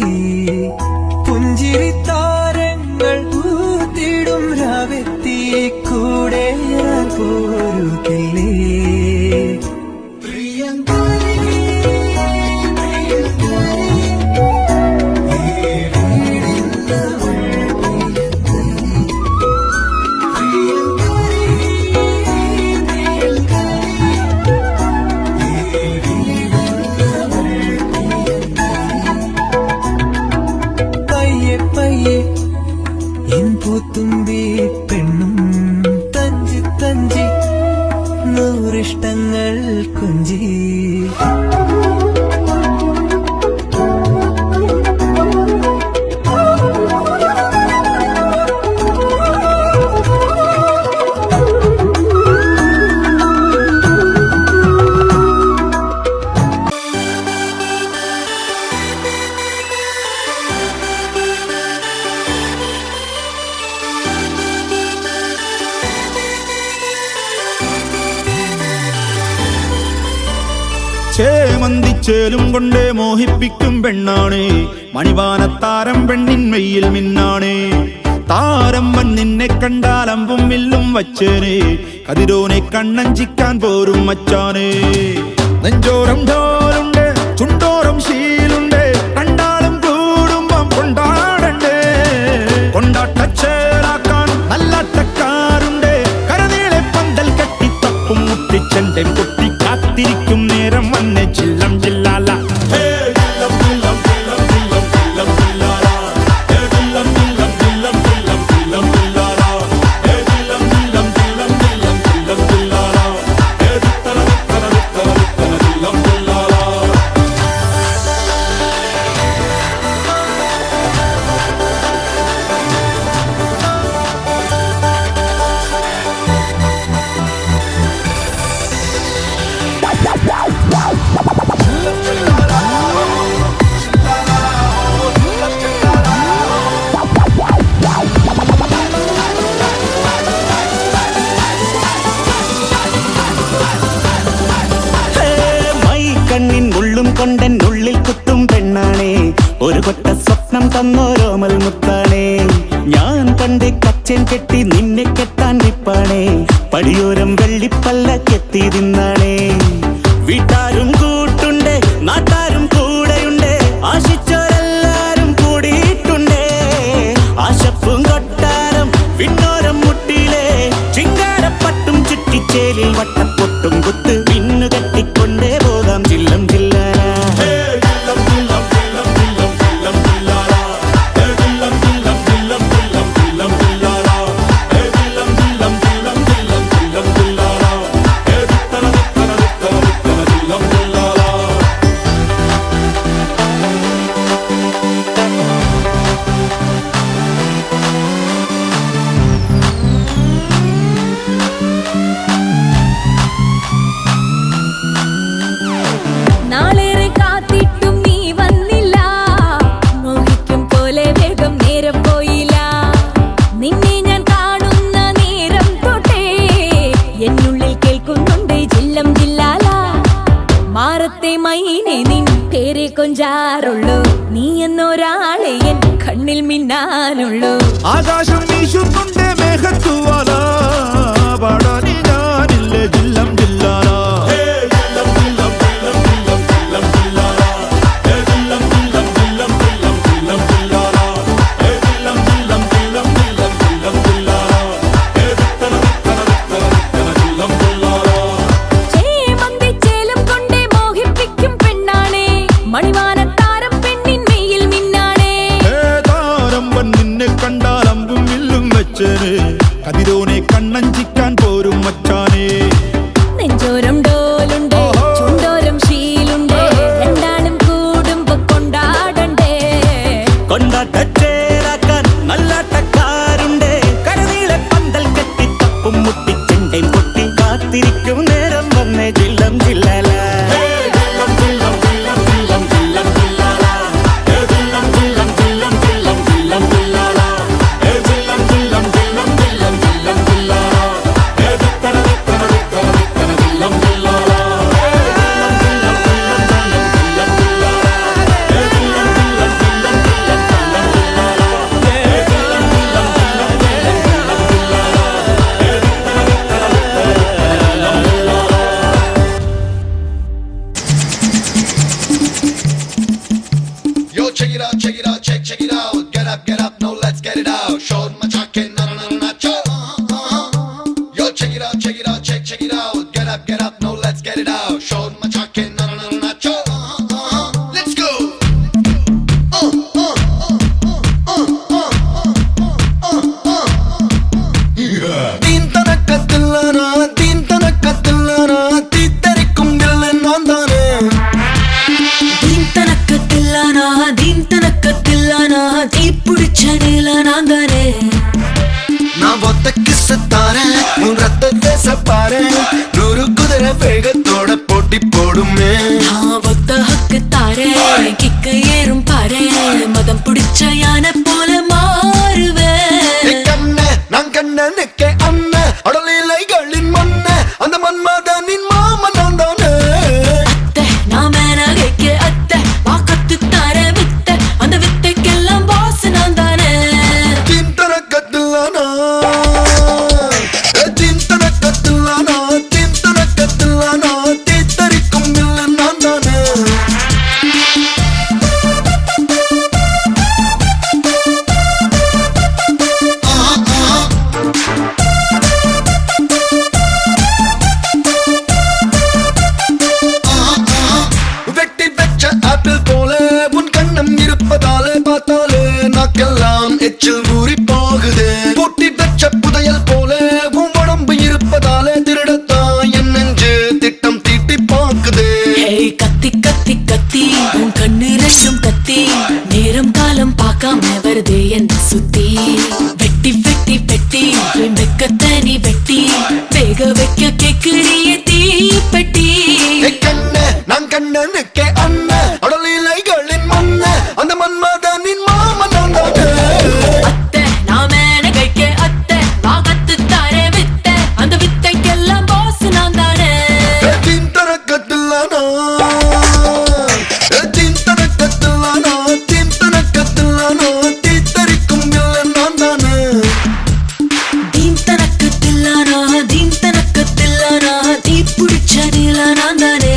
Speaker 5: പുഞ്ചിരി താരങ്ങൾ പൂത്തിടും രാവെത്തി കൂടെ ഞാൻ പോരുകില്ലേ. പൂത്തുമ്പി പെണ്ണും തഞ്ചി തഞ്ചി നൂറിഷ്ടങ്ങൾ കൊഞ്ചി.
Speaker 8: ചേമന്തിച്ചേലും കൊണ്ടേ മോഹിപ്പിക്കും പെണ്ണാണേ, മണിവാനത്താരം പെണ്ണിന്മയിൽ മിന്നാണേ. താരമ്മൻ നിന്നെ കണ്ടാലമ്പും വില്ലും വച്ചേനെ, കതിരോനെ കണ്ണഞ്ചിക്കാൻ പോരും മച്ചാനേ. നെഞ്ചോരം ഢോലുണ്ട് ചുണ്ടോരം ശീലുണ്ട്, കണ്ടാലും കൂടുമ്പം കൊണ്ടാടണ്ടേ. കൊണ്ടാട്ടച്ചേലാക്കാൻ നല്ലാട്ടക്കാരുണ്ട്, കരനീളെ പന്തൽ കെട്ടി തപ്പും മുട്ടിച്ചെന്റെ പൊട്ടി കാത്തിരിക്കും നേരം വന്നെ ചില്ലം ചില്ലാല.
Speaker 9: കൊണ്ടെന്നുള്ളിൽ കുത്തും പെണ്ണാണേ, ഒരു കൊട്ട സ്വപ്നം തന്നോരോമൽ മുത്താണേ. ഞാൻ പണ്ട് കച്ചൻ കെട്ടി നിന്നെ കെട്ടാൻ നിപ്പാണേ, പടിയോരം വെള്ളിപ്പല്ലക്കെത്തി നിന്നാണേ. വീട്ടാരും കൂട്ടുണ്ട്, നാട്ടാരും കൂടെയുണ്ട്, ആശിച്ചോരെല്ലാരും കൂടിയിട്ടുണ്ടേ. ആശപ്പും കൊട്ടാരം വിണ്ണോരം മുട്ടിയിലെ ചിങ്കാരപ്പട്ടും ചുറ്റിച്ചേലിൽ വട്ടപ്പൊട്ടും കുത്ത് പിന്നു കെട്ടിക്കൊണ്ടേ പോകാം ചില്ലം ചില്ലാന.
Speaker 6: നാളേറെ കാത്തിട്ടും നീ വന്നില്ല, മോഹിക്കും പോലെ വേഗം നേരം പോയില്ല. നിന്നെ ഞാൻ കാണുന്ന നേരം തൊട്ടേ എന്നുള്ളിൽ കേൾക്കുന്നുണ്ട് ജില്ലം ജില്ലാല. മാറത്തെ മൈനെ നിൻ പേരെ കൊഞ്ചാറുള്ളൂ, നീ എന്നൊരാളെ എൻ കണ്ണിൽ മിന്നാനുള്ളൂ.
Speaker 8: ആകാശം വീശുന്നുണ്ട് മേഘത്തുവാല, പാടാനി ഞാനില്ല ജില്ലം ജില്ലാല.
Speaker 6: ചേമന്തിച്ചേലം കൊണ്ടേ മോഹിപ്പിക്കും പെണ്ണാണേ, മണിവാനത്താരം പെണ്ണിൻ മെയ്യിൽ മിന്നാണേ.
Speaker 8: താരമ്പൻ നിന്നെ കണ്ടാൽ അമ്പും വില്ലും വെച്ചേനെ, കതിരോനെ കണ്ണഞ്ചിക്കാൻ പോരും മച്ചാനെ.
Speaker 6: നെഞ്ചോരം ഡോലുണ്ട്, ചുണ്ടോരം ശീലുണ്ട്, രണ്ടാളും കൂടുമ്പോ കൊണ്ടാടണ്ടേ.
Speaker 9: കൊണ്ടാട്ടച്ചേരാക്കാൻ നല്ലാട്ടക്കാരുണ്ട്, കരനീളെ പന്തൽ കെട്ടി തപ്പും മുട്ടിച്ചെണ്ടേം പൊട്ടി കാത്തിരിക്കും നേരം വന്നേ ജില്ലം ജില്ലാല.
Speaker 3: Yo, check it out, check it out, check it out. Get up, no, let's get it out. Short machaque, na na na na cho. Yo, check it out, check it out. Get up, no, let's get it out. Short machaque, na na na na cho. Let's go.
Speaker 1: Tin tanakatillana, tittarikkum dillan nandane.
Speaker 6: தீந்தனக்கத்தில்லானா தீ பிடிச்ச நில நான் தானே.
Speaker 1: நான் ஒத்த kiss தாரேன், உன் ரத்தத்தை சப்பாரேன், 100 குதிரை வேகத்தோட போட்டி போடுமே.
Speaker 6: நான் ஒத்த ஹக்கு தாரேன், கிக்கு ஏறும் பாரு, மதம் பிடிச்ச யானை போல மாறுவேன்.
Speaker 1: நான் கண்ணனுக்கே அண்ணன், அடலிலைகளின் மண்ண, அந்த மன்மதனின் மாமன் நான் தானே.
Speaker 6: அத்தை நான் மேனகைக்கு அத்தை, வாக்கத்து தார வித்தை, அந்த வித்தைக்கெல்லாம் பாஸ் நான் தானே.
Speaker 1: தின்தனக்கத்தில்லானா, தீத்தரிக்கும் வில்லன் நான் தானே. வெட்டி வெச்ச ஆப்பிள் போல உன் கண்ணம் இருப்பதாலே பார்த்தாலே நாக்கெல்லாம் எச்சில் ஊறி போகுது. பூட்டி வெச்ச புதையல் போல உன் உடம்பு இருப்பதாலே திருடத்தான் என் நெஞ்சு திட்டம் தீட்டி பார்க்குது.
Speaker 6: ஏய் கத்தி கத்தி கத்தி உன் கண்ணு ரெண்டும் கத்தி, நேரம் காலம் பார்க்காம வருது என்ன சுத்தி. வெட்டி வெட்டி வெட்டி வெக்கத்தை நீ வெட்டி, வேக வைக்க கேக்குறிய தீப்பெட்டி.
Speaker 1: நான் கண்ணனுக்கே அண்ணன், அடலிலைகளின் மண்ண, அந்த மன்மதனின் மாமன் நான் தானே.
Speaker 6: அத்தை நான் மேனகைக்கு அத்தை, வாகத்து தார வித்தை, அந்த வித்தைக்கெல்லாம் பாஸ் நான் தானே.
Speaker 1: தின்தனக்கத்தில்லானா,
Speaker 6: நீல நான் தானே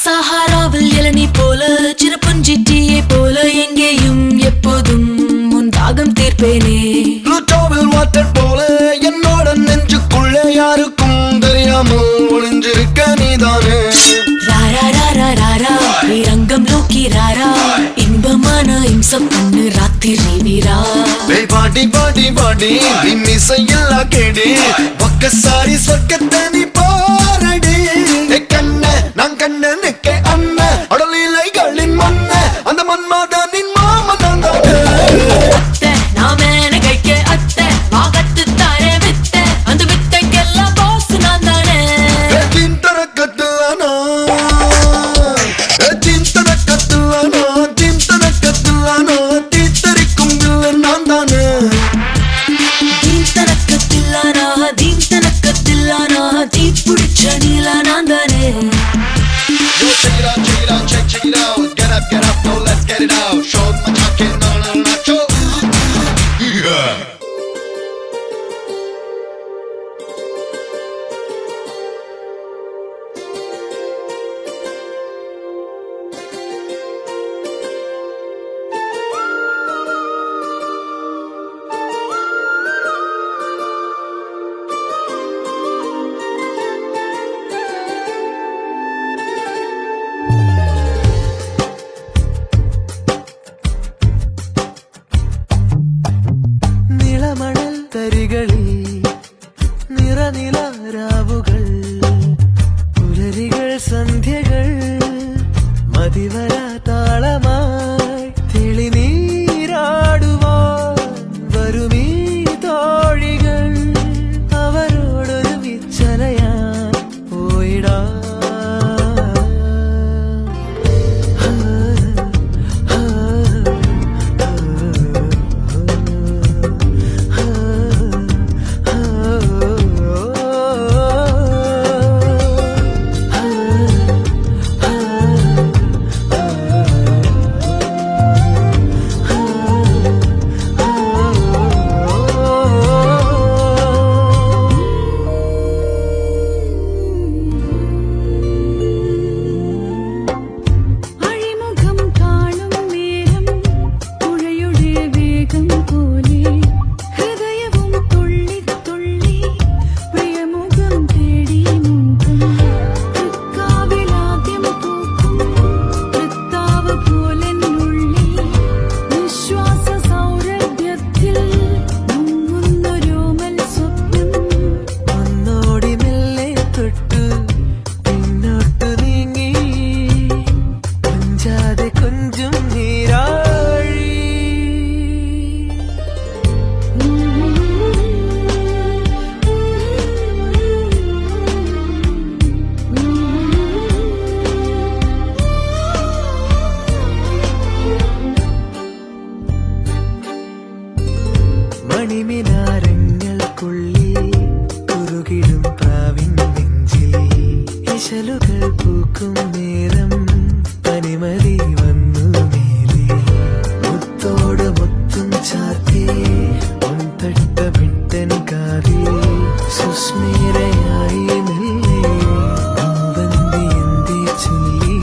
Speaker 6: சஹாராவில் இளநீ போல சிறப்புஞ்சிட்டியை போல எங்கேயும் எப்போதும் உன் தாகம் தீர்ப்பேனே
Speaker 1: ப்ளூட்டோவில் வாட்டர் போல என்னோட நெஞ்சுக்குள்ளே யாருக்கும் தெரியாமல் ஒளிஞ்சிருக்க நீதானே
Speaker 6: ராரா ராரா ராரா ரங்கம் நோக்கி ராரா இன்பமான இம்சம் பண்ணு ராத்திரி வீரா
Speaker 1: பாடி பாடி பாடி மிசையில்லா கேடி ஒக்கசாரி சொர்க்கத்தை நீ பாரடி கண்ண நான் கண்ணனுக்கு அண்ண அடலிலைகளின் மண்ண அந்த மன்மாதனின் மாமன்
Speaker 6: அத்தை நாம கைக்கு அத்தை வாகத்து தாரே வித்தை அந்த வித்தைக்கெல்லாம் பாஸ் நான் தானே
Speaker 1: தின்தனக்கத்துலானா தின்தனக்கத்துலானா தின்தனக்கத்துலானா தீத்தரிக்கும் வில்லன் நான் தானே
Speaker 6: தீந்தனக்கத்தில்லானா தீ பிடிச்ச நீல நான் தானே
Speaker 3: Yo, check it out, check it out, check it out. Get up, no, let's get it out. Show my talking, no, nacho. Yeah.
Speaker 5: നിളമണൽ തരികളിൽ നിറനിലാരാവുകൾ പുലരികൾ സന്ധ്യകൾ മതിവരാ താളമായി തെളിനീരാടുവാൻ വരുമീ തോഴികൾ അവരോടൊരു വിച്ചലയാൻ പോയിടാ മണിമിനാരങ്ങൾക്കുള്ളിൽ കുറുകിടും പ്രാവിൻ നെഞ്ചിൽ ഇശലുകൾ പൂക്കും നേരം പനിമതി വന്നു മേലെ മുത്തോട് മുത്തും ചാത്തി ഒന്തട്ടമിട്ടൻ കാതിൽ സുസ്മേരയായി മെല്ലെ വന്തി എന്തേ ചൊല്ലി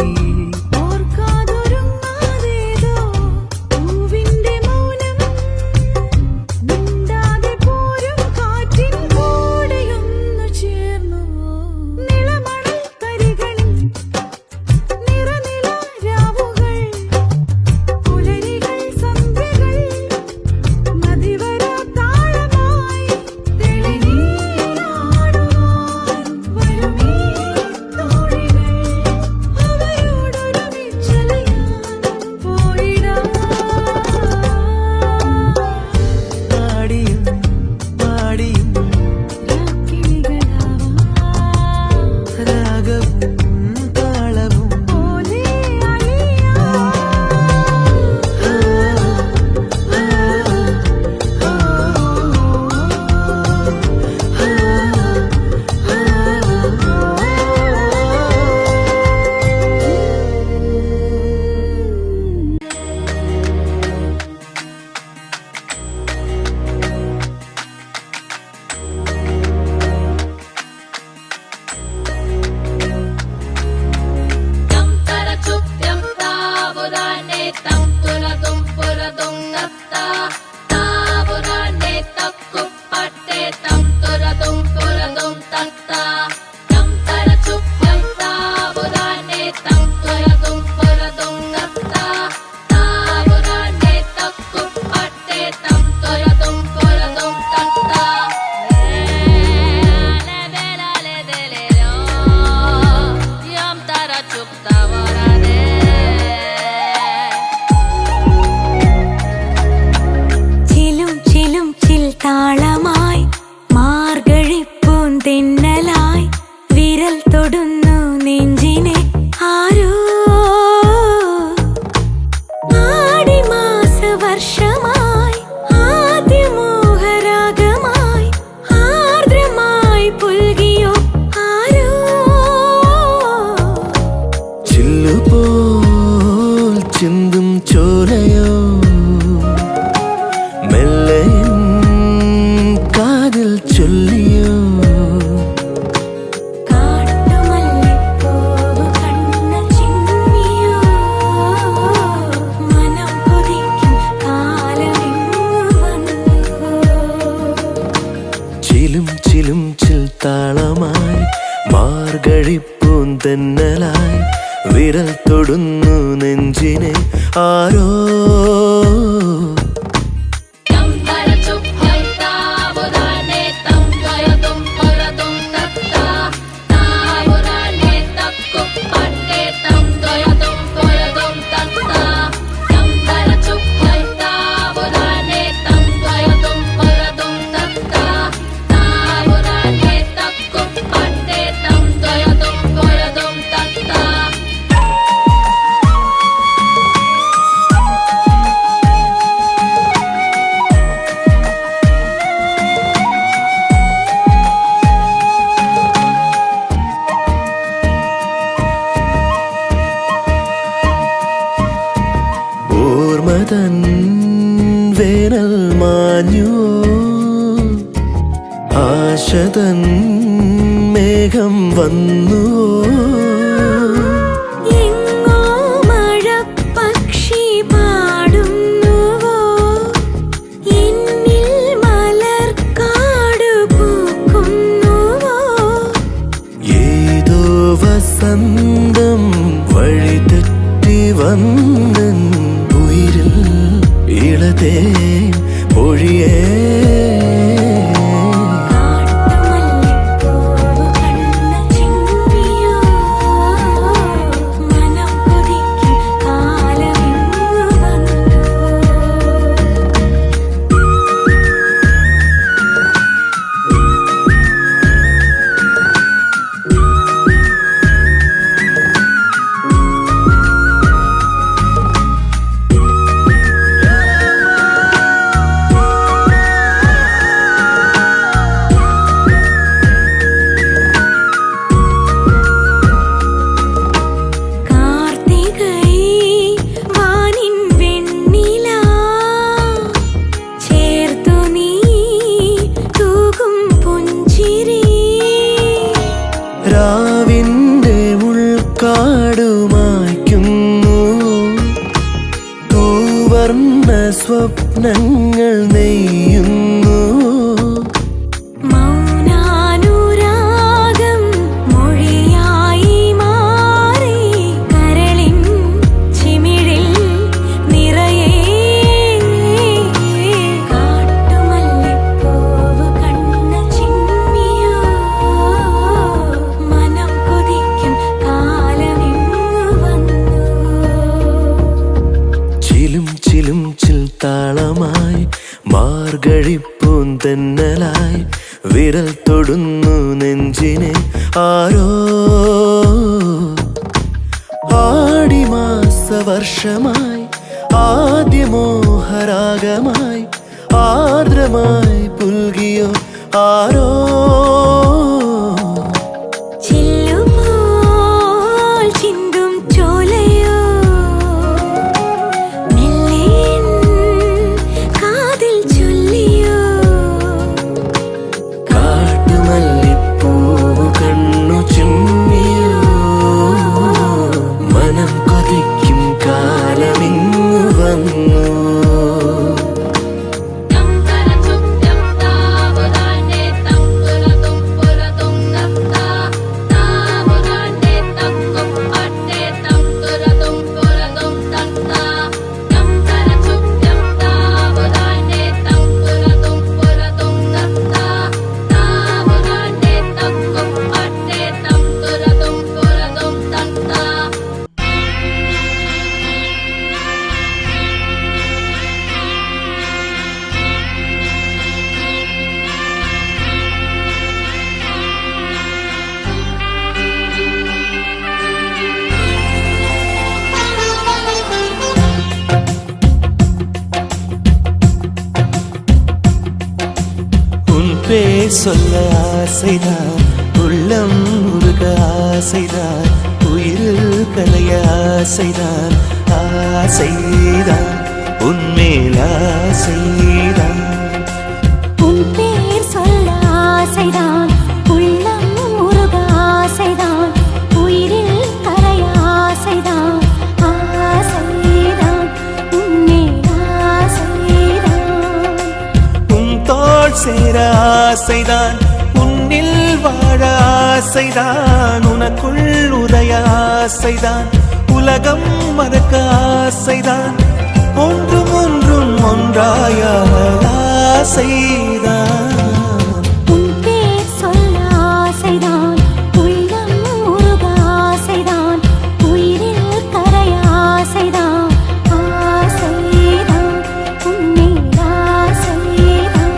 Speaker 6: താളമായി മാർഗഴിപ്പൂന്തെന്നലായി വിരൽ തൊടുന്നു നെഞ്ചിനെ ആരോ ആടിമാസ വർഷമായി ആദ്യമോഹരാഗമായി ആർദ്രമായി പുൽകിയോ ആരോ
Speaker 4: ചില്ലുപോൽ ചിന്തും ചോലയോ മെല്ലെ കാതിൽ ചൊല്ലിയോ
Speaker 6: കാട്ടുമല്ലിപ്പൂവ് കണ്ണ് ചിമ്മിയോ മനം കൊതിക്കും കാലമിങ്ങു വന്നുവോ
Speaker 4: ചിലും ചിലും ചിൽ താളമായി മാർഗഴിപ്പൂന്തെന്നലായി വിരൽ തൊടുന്നു നെഞ്ചിനെ ആരോ ഓർമ്മതൻ വേനൽ മാഞ്ഞുവോ ആശതൻ മേഘം വന്നുവോ
Speaker 6: എങ്ങോ മഴപ്പക്ഷി പാടുന്നുവോ എന്നിൽ മലർക്കാട് പൂക്കുന്നുവോ
Speaker 4: ഏതോ വസന്തം വഴി തെറ്റി വന്നൻ ഉയിരിൽ ഇളതേ പൊഴിയേ
Speaker 6: കാട്ടുമല്ലിപ്പൂവ് കണ്ണ് ചിമ്മിയോ മനം കൊതിക്കും കാലമിങ്ങു വന്നുവോ കാർത്തികൈ വാനിൻ വെണ്ണില ചേർത്തു നീ തൂകും പുഞ്ചിരി
Speaker 4: രാവിന്റെ ഉൾക്കാടുമായ്ക്കുന്നു തൂവർണ്ണ സ്വപ്നങ്ങൾ നെയ്യുന്നു
Speaker 6: മൗനാനുരാഗം മൊഴിയായി മാറി കരളിൻ ചിമിഴിൽ നിറയെ കാട്ടുമല്ലിപ്പൂവ് കണ്ണ് ചിമ്മിയോ മനം കൊതിക്കും കാലമിങ്ങു വന്നുവോ
Speaker 4: ചിലും ചിലും ചിൽ താളമായി മാർഗഴിപ്പൂന്തെന്നലായി വിരൽ തൊടുന്നു നെഞ്ചിനെ ആരോ ആടിമാസ വർഷമായി ആദ്യമോഹരാഗമായി ആർദ്രമായി പുൽകിയോ ആരോ
Speaker 6: ചില്ലുപോൽ ചിന്തും ചോലയോ മെല്ലെ കാതിൽ ചൊല്ലിയോ
Speaker 4: കാട്ടുമല്ലിപ്പൂവ് കണ്ണു ചിമ്മിയോ മനം കൊതിക്കും കാലമിങ്ങു വന്നു
Speaker 6: തം തര ചും തം താവതാനെ തം
Speaker 4: பேர் சொல்ல ஆசைதான், உள்ளம் முருக ஆசைதான், உயிரில் கலைய ஆசைதான், ஆசைதான் உன்மேல் ஆசைதான்.
Speaker 6: உன் பேர் சொல்ல ஆசைதான், உள்ளம் முருக ஆசைதான், உயிரில் கரைய ஆசைதான், ஆசைதான் உன்மேல் ஆசைதான்.
Speaker 4: உன் தோள் சேர ஆசைதான், உன்னில் வாழ ஆசைதான், உனக்குள் உதய ஆசைதான், உலகம் மறக்க ஆசைதான், ஒன்றும் ஒன்றும் ஒன்றாய ஆசைதான்.
Speaker 6: உன் பேர் சொல்ல ஆசைதான், உள்ளம் முருக ஆசைதான், உயிரில் கரைய ஆசைதான், ஆசைதான் உன்மேல் ஆசைதான்.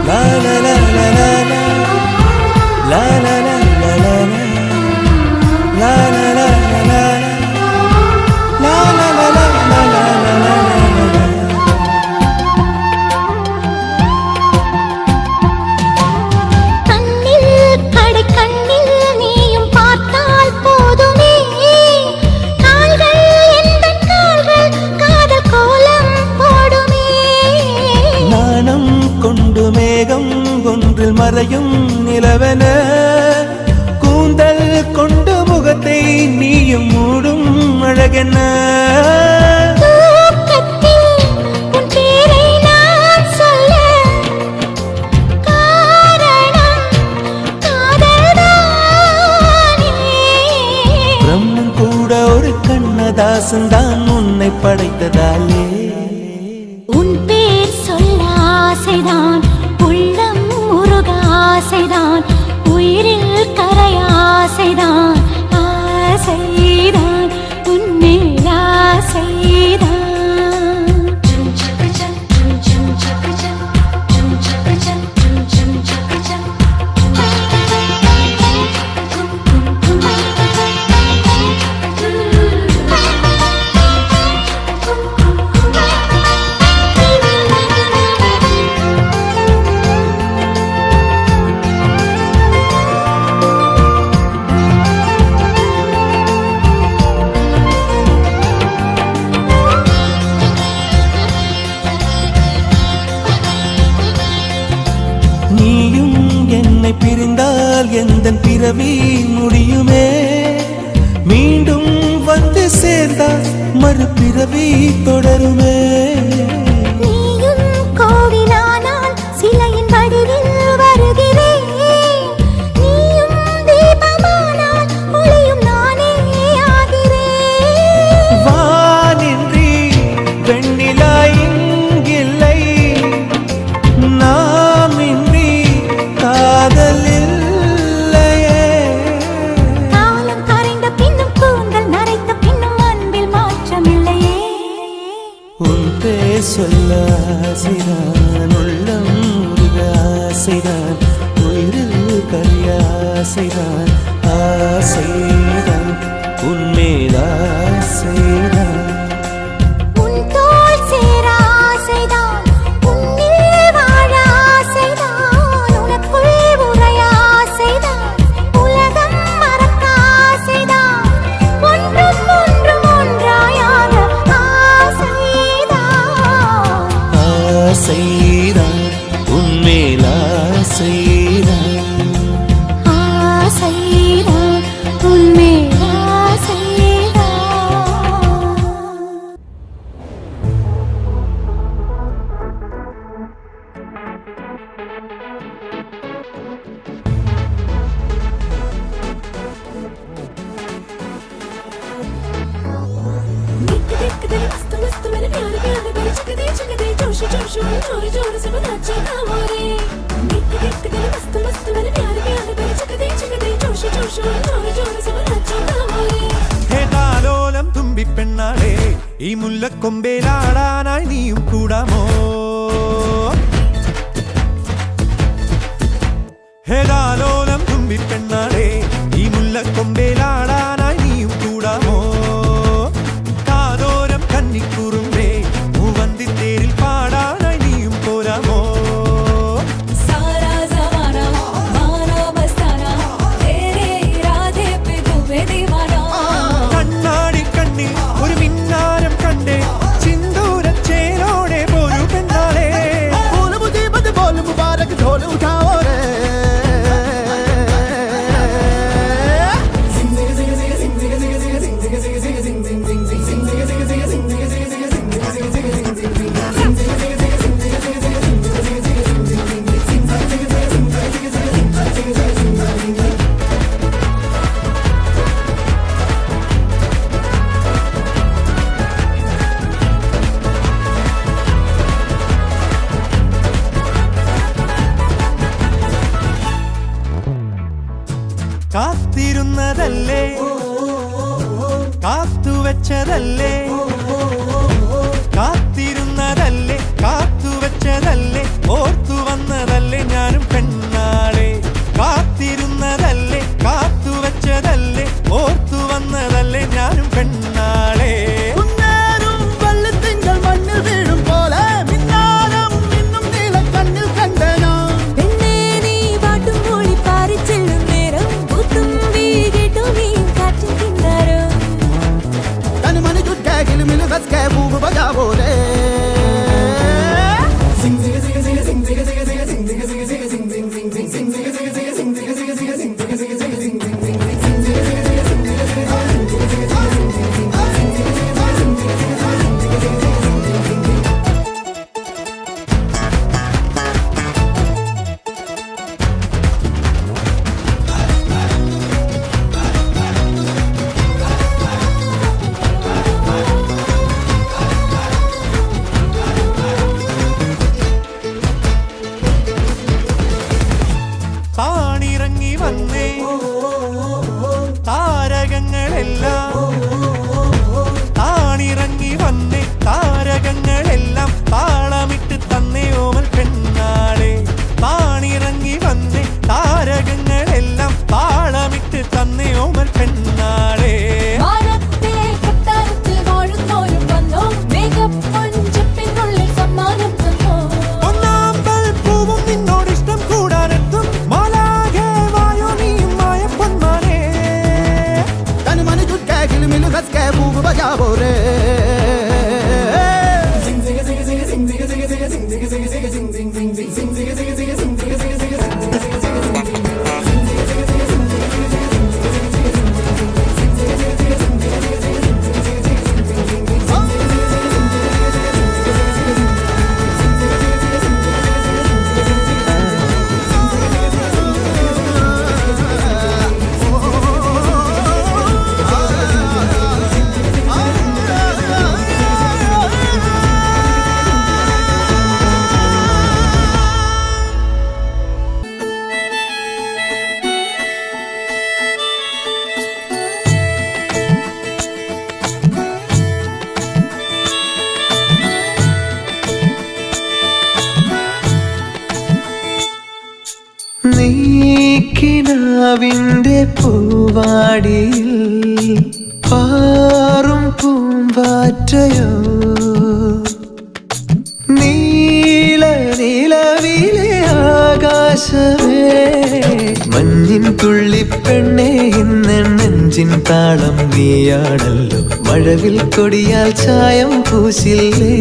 Speaker 4: La la la la la la, la la la la la la, la la la la la la, la la la la la la la.
Speaker 6: கண்ணில் கடை கண்ணில் நீயும் பார்த்தால் போதுமே, கால்கள் எந்தன் கால்கள் காதல் கோலம் போடுமே.
Speaker 4: நாணம் கொண்டு மேகம் ஒன்றில் மறையும் நிலவென, கூந்தல் கொண்டு முகத்தை நீயும் மூடும் அழகென.
Speaker 6: தூக்கத்தில் உன் பேரை நான் சொல்ல காரணம் காதல்தானே.
Speaker 4: பிரம்மன் கூட ஒரு கண்ணதாசன் தான் உன்னை படைத்ததாலே.
Speaker 6: உன் பேர் சொல்ல ஆசைதான், உள்ளம் முருக ஆசைதான், உயிரில் கரைய ஆசைதான், ஆசைதான் உன்மேல் ஆசைதான்.
Speaker 4: நீயும் என்னை பிரிந்தால் எந்தன் பிறவி முடியுமே, மீண்டும் வந்து சேர்ந்தால் மறுபிறவி தொடருமே.
Speaker 6: நீயும் கோவிலானால் சிலையின் வடிவில் வருகிறேன், நீயும் தீபமானால் ஒளியும் நானே ஆகிறேன்.
Speaker 4: வானின்றி வெண்ணிலா இங்கில்லை, நாமின்றி காதல் இல்லையே.
Speaker 6: காலம் கரைந்த பின்னும் கூந்தல் நரைத்த பின்னும் அன்பில் மாற்றமில்லையே.
Speaker 4: உன் பேர் சொல்ல ஆசைதான், உள்ளம் முருக ஆசைதான், உயிரில் கரிய ஆசைதான், ஆசைதான் உன்மேல் ஆசைதான்.
Speaker 6: உன் தோள் சேர ஆசைதான், உன்னில் வாழ ஆசைதான், உனக்குள் உறைய ஆசைதான், உலகம் மறக்க ஆசைதான், ஒன்றும் ஒன்றும் ஒன்றாயாக ஆசைதான்.
Speaker 4: ஆசைதான் உன்மேல் ஆசைதான்.
Speaker 6: ஆசைதான் உன்மேல் ஆசைதான்.
Speaker 7: ഹേതാലോലം തുമ്പിപ്പെണ്ണാളെ ഈ മുല്ലക്കൊമ്പേലാടാനായി നീയും കൂടാമോ? ഹേതാലോലം തുമ്പി തുമ്പി പെണ്ണാളെ ഈ മുല്ലക്കൊമ്പേലാടാനായി നീയും കൂടാമോ കാതോരം കന്നിക്കുറുമ്പേ മൂവന്തി തേരിൽ പാടാനായി നീയും പോരാമോ കണ്ണാടി കണ്ണിൽ ഒരു മിന്നാരം കണ്ടേ ചിന്തൂരച്ചേരോടെ പോരു പെണ്ണാളെ കാത്തിരുന്നതല്ലേ കാത്തുവെച്ചതല്ലേ കാത്തിരുന്നതല്ലേ കാത്തുവെച്ചതല്ലേ ഓർത്തു വന്നതല്ലേ ഞാനും പെണ്ണാളെ കാത്തിരുന്നതല്ലേ കാത്തുവെച്ചതല്ലേ ഓർത്തു വന്നതല്ലേ ഞാനും പെണ്ണാളെ താണിറങ്ങി വന്നേ താരകങ്ങളെല്ലാം താണിറങ്ങി വന്നേ താരകങ്ങളെല്ലാം താളമിട്ട് തന്നേ ഓമൽ പെണ്ണാളെ താണിറങ്ങി വന്നേ താരകങ്ങളെല്ലാം താളമിട്ട് തന്നേ ഓമൽ പെണ്ണാളെ
Speaker 5: നീക്കിനാവിന്റെ പൂവാടിയിൽ പാറും പൂമ്പാറ്റയോ നീല നിലവിലെ ആകാശമേ മഞ്ഞിൻ തുള്ളിപ്പെണ്ണേ ഇന്ന് നെഞ്ചിൻ താളം നീയാണല്ലോ മഴവിൽ കൊടിയാൽ ചായം പൂശില്ലേ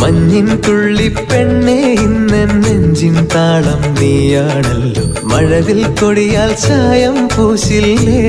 Speaker 5: മഞ്ഞിൻ തുള്ളിപ്പെണ്ണേ ഇന്ന് നെഞ്ചിൻ താളം നീയാണല്ലോ മഴവിൽ കൊടിയാൽ ചായം പൂശില്ലേ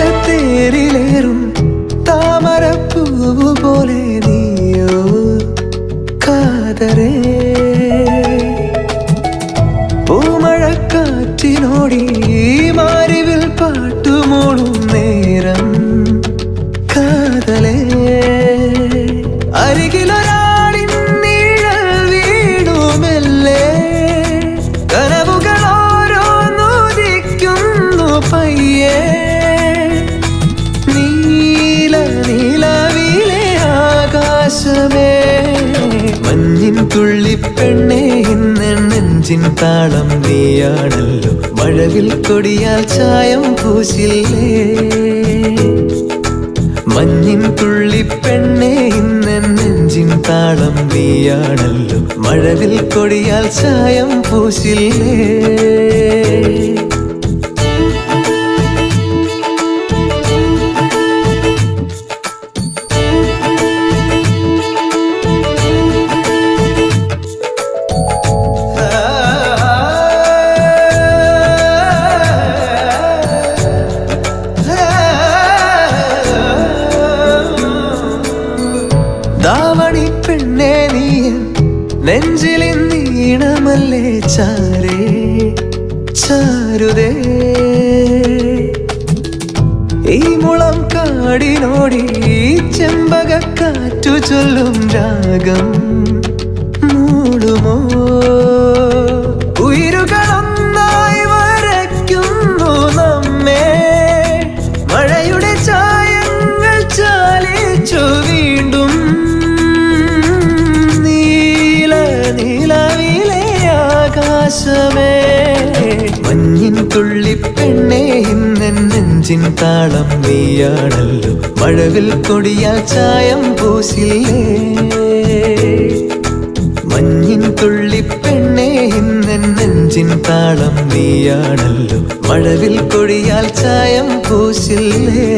Speaker 5: താരകത്തേരിലേറും താമരപ്പൂവ് പോലെ നീയോ നെഞ്ചിൻ താളം നീയാണല്ലോ മഴവിൽ കൊടിയാൽ ചായം പൂശില്ലേ മഞ്ഞിൻ തുള്ളി പെണ്ണേ ഇന്നെൻ നെഞ്ചിൻ താളം നീയാണല്ലോ മഴവിൽ കൊടിയാൽ ചായം പൂശില്ലേ ദാവണി പെണ്ണേ നീ നെഞ്ചിലിൻ നീണമല്ലേ ചാരേ ചാരുതേ ഈ മുളം കാടിനോടി ചെമ്പകക്കാറ്റു ചൊല്ലും രാഗം മൂടുമോ ഉയരുകളൊന്നായി വരയ്ക്കുന്നു നമ്മെ മഴയുടെ ചായങ്ങൾ ചാലിച്ചു വീണ്ടും ആകാശമേ മഞ്ഞിൻ തുള്ളി പെണ്ണേ ഇന്നെൻ നെഞ്ചിൻ താളം നീയാണല്ലോ മഴവിൽ കൊടിയാൽ ചായം പൂശില്ലേ മഞ്ഞിൻ തുള്ളി പെണ്ണേ ഇന്നെൻ നെഞ്ചിൻ താളം നീയാണല്ലോ മഴവിൽ കൊടിയാൽ ചായം പൂശില്ലേ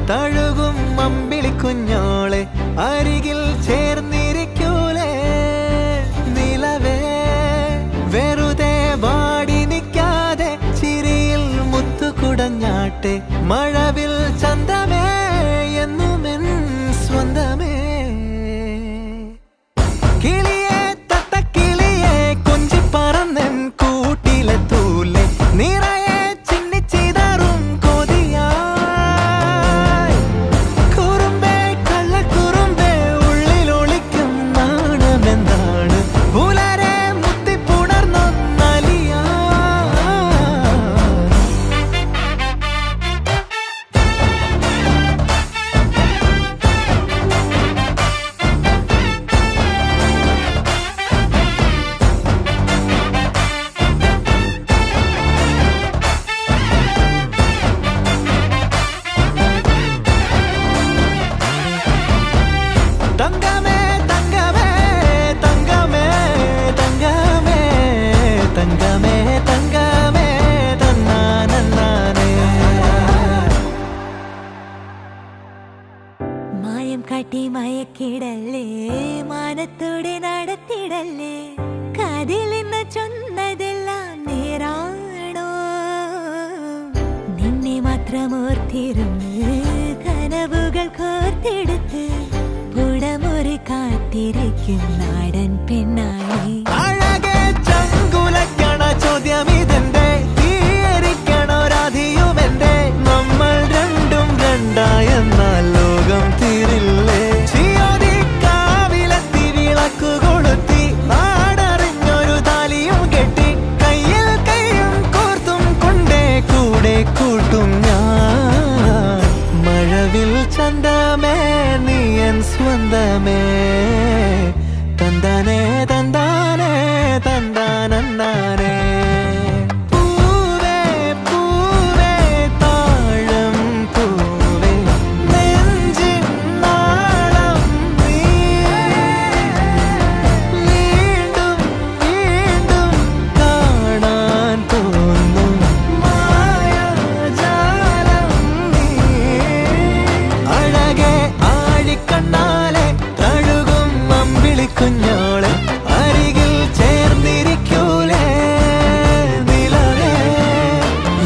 Speaker 5: തഴുകും അമ്പിളി കുഞ്ഞോളെ അരികിൽ ചേർന്നിരിക്കൂലേ നിലവേ വെറുതെ വാടി നിൽക്കാതെ ചിരിയിൽ മുത്തുകുടഞ്ഞാട്ടെ മഴവിൽ ചന്തമേ എന്നുമെൻ സ്വന്തമേ കിളിയെ തത്തക്കിളിയെ കൊഞ്ചി പറന്നൻ കൂട്ടിലെ തൂലെ നിറയെ ചിന്നിച്ചിതറും കൊതിയാ
Speaker 10: കാട്ടി മയക്കിടല്ലേ മാനത്തോടെ നടത്തിടല്ലേ കാതിലിന്ന് ചൊന്നതെല്ലാം നേരാണോ നിന്നെ മാത്രം ഓർത്തിരുന്ന് കനവുകൾ കോർത്തെടുത്ത് പുടമുറി കാത്തിരിക്കും നാടൻ പെണ്ണായി
Speaker 5: അഴകെ ചങ്കുലക്കണ ചോദ്യം ഇതെന്റെ തീയരിക്കണോ രാധിയുമെന്റെ നമ്മൾ രണ്ടും രണ്ടായെന്നാൽ ലോകം തീരില്ലേ ചിയോദിക്കാവിലെത്തി വിളക്കു കൊളുത്തി നാടറിഞ്ഞൊരു താലിയും കെട്ടി കയ്യിൽ കയ്യും കോർത്തും കൊണ്ടേ കൂടെ കൂട്ടും ഞാൻ മഴവിൽ ചന്തമേ നീ എൻ സ്വന്തമേ തന്തനേ കുഞ്ഞോളെ അരികിൽ ചേർന്നിരിക്കൂലേ നിലവേ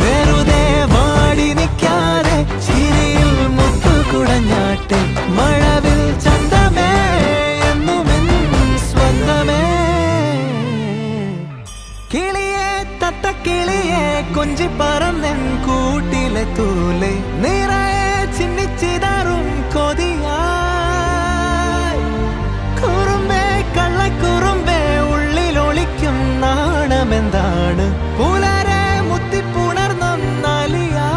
Speaker 5: വെറുതെ വാടി നിൽക്കാതെ ചിരിയിൽ മുത്തു കുടഞ്ഞാട്ടെ മഴവിൽ ചന്തമേ എന്നുമെൻ സ്വന്തമേ കിളിയെ തത്തക്കിളിയെ കൊഞ്ചി പറന്നെൻ കൂട്ടിലെ തൂലെ നിറയെ ചിന്നിച്ചിതാറും കൊതിയായി കുറുമ്പേ കള്ളക്കുറുമ്പേ ഉള്ളിലൊളിക്കും നാണമെന്താണ് പുലരെ മുത്തിപ്പുണർന്നൊന്നാലിയാ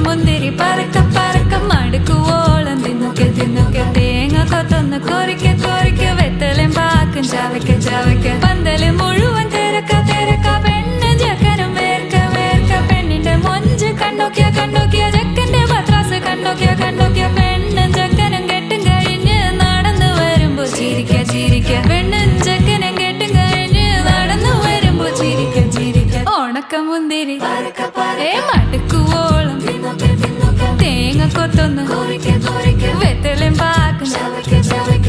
Speaker 6: മുന്തിരി പറക്ക പറക്ക മടുക്കുവോളം തിന്നുക്കെ തിന്നുക്കെ തേങ്ങ കൊത്തൊന്ന് കൊറിക്ക കൊറിക്ക വെത്തലും പാക്കും ചവയ്ക്ക ചവയ്ക്ക പന്തല് മുഴുവൻ തിരക്ക തിരക്ക പെണ്ണ് ജക്കനും വേർക്ക വേർക്ക പെണ്ണിന്റെ മൊഞ്ച് കണ്ടോക്കിയ കണ്ടോക്കിയ ജക്കന്റെ പത്രാസ് കണ്ടോക്കിയ കണ്ടോക്കിയ പെണ്ണും ജക്കനും കെട്ടും കഴിഞ്ഞ് നടന്നു വരുമ്പോ ചിരിക്ക ചിരിക്ക പെണ്ണും ജക്കനും കെട്ടും കഴിഞ്ഞ് നടന്നു വരുമ്പോ ചിരിക്ക ചിരിക്ക ഉണക്ക മുന്തിരി മടുക്കുവോളം തേങ്ങ കൊത്തൊന്ന് വെത്തലും പാക്കും ചവയ്ക്ക ചവയ്ക്ക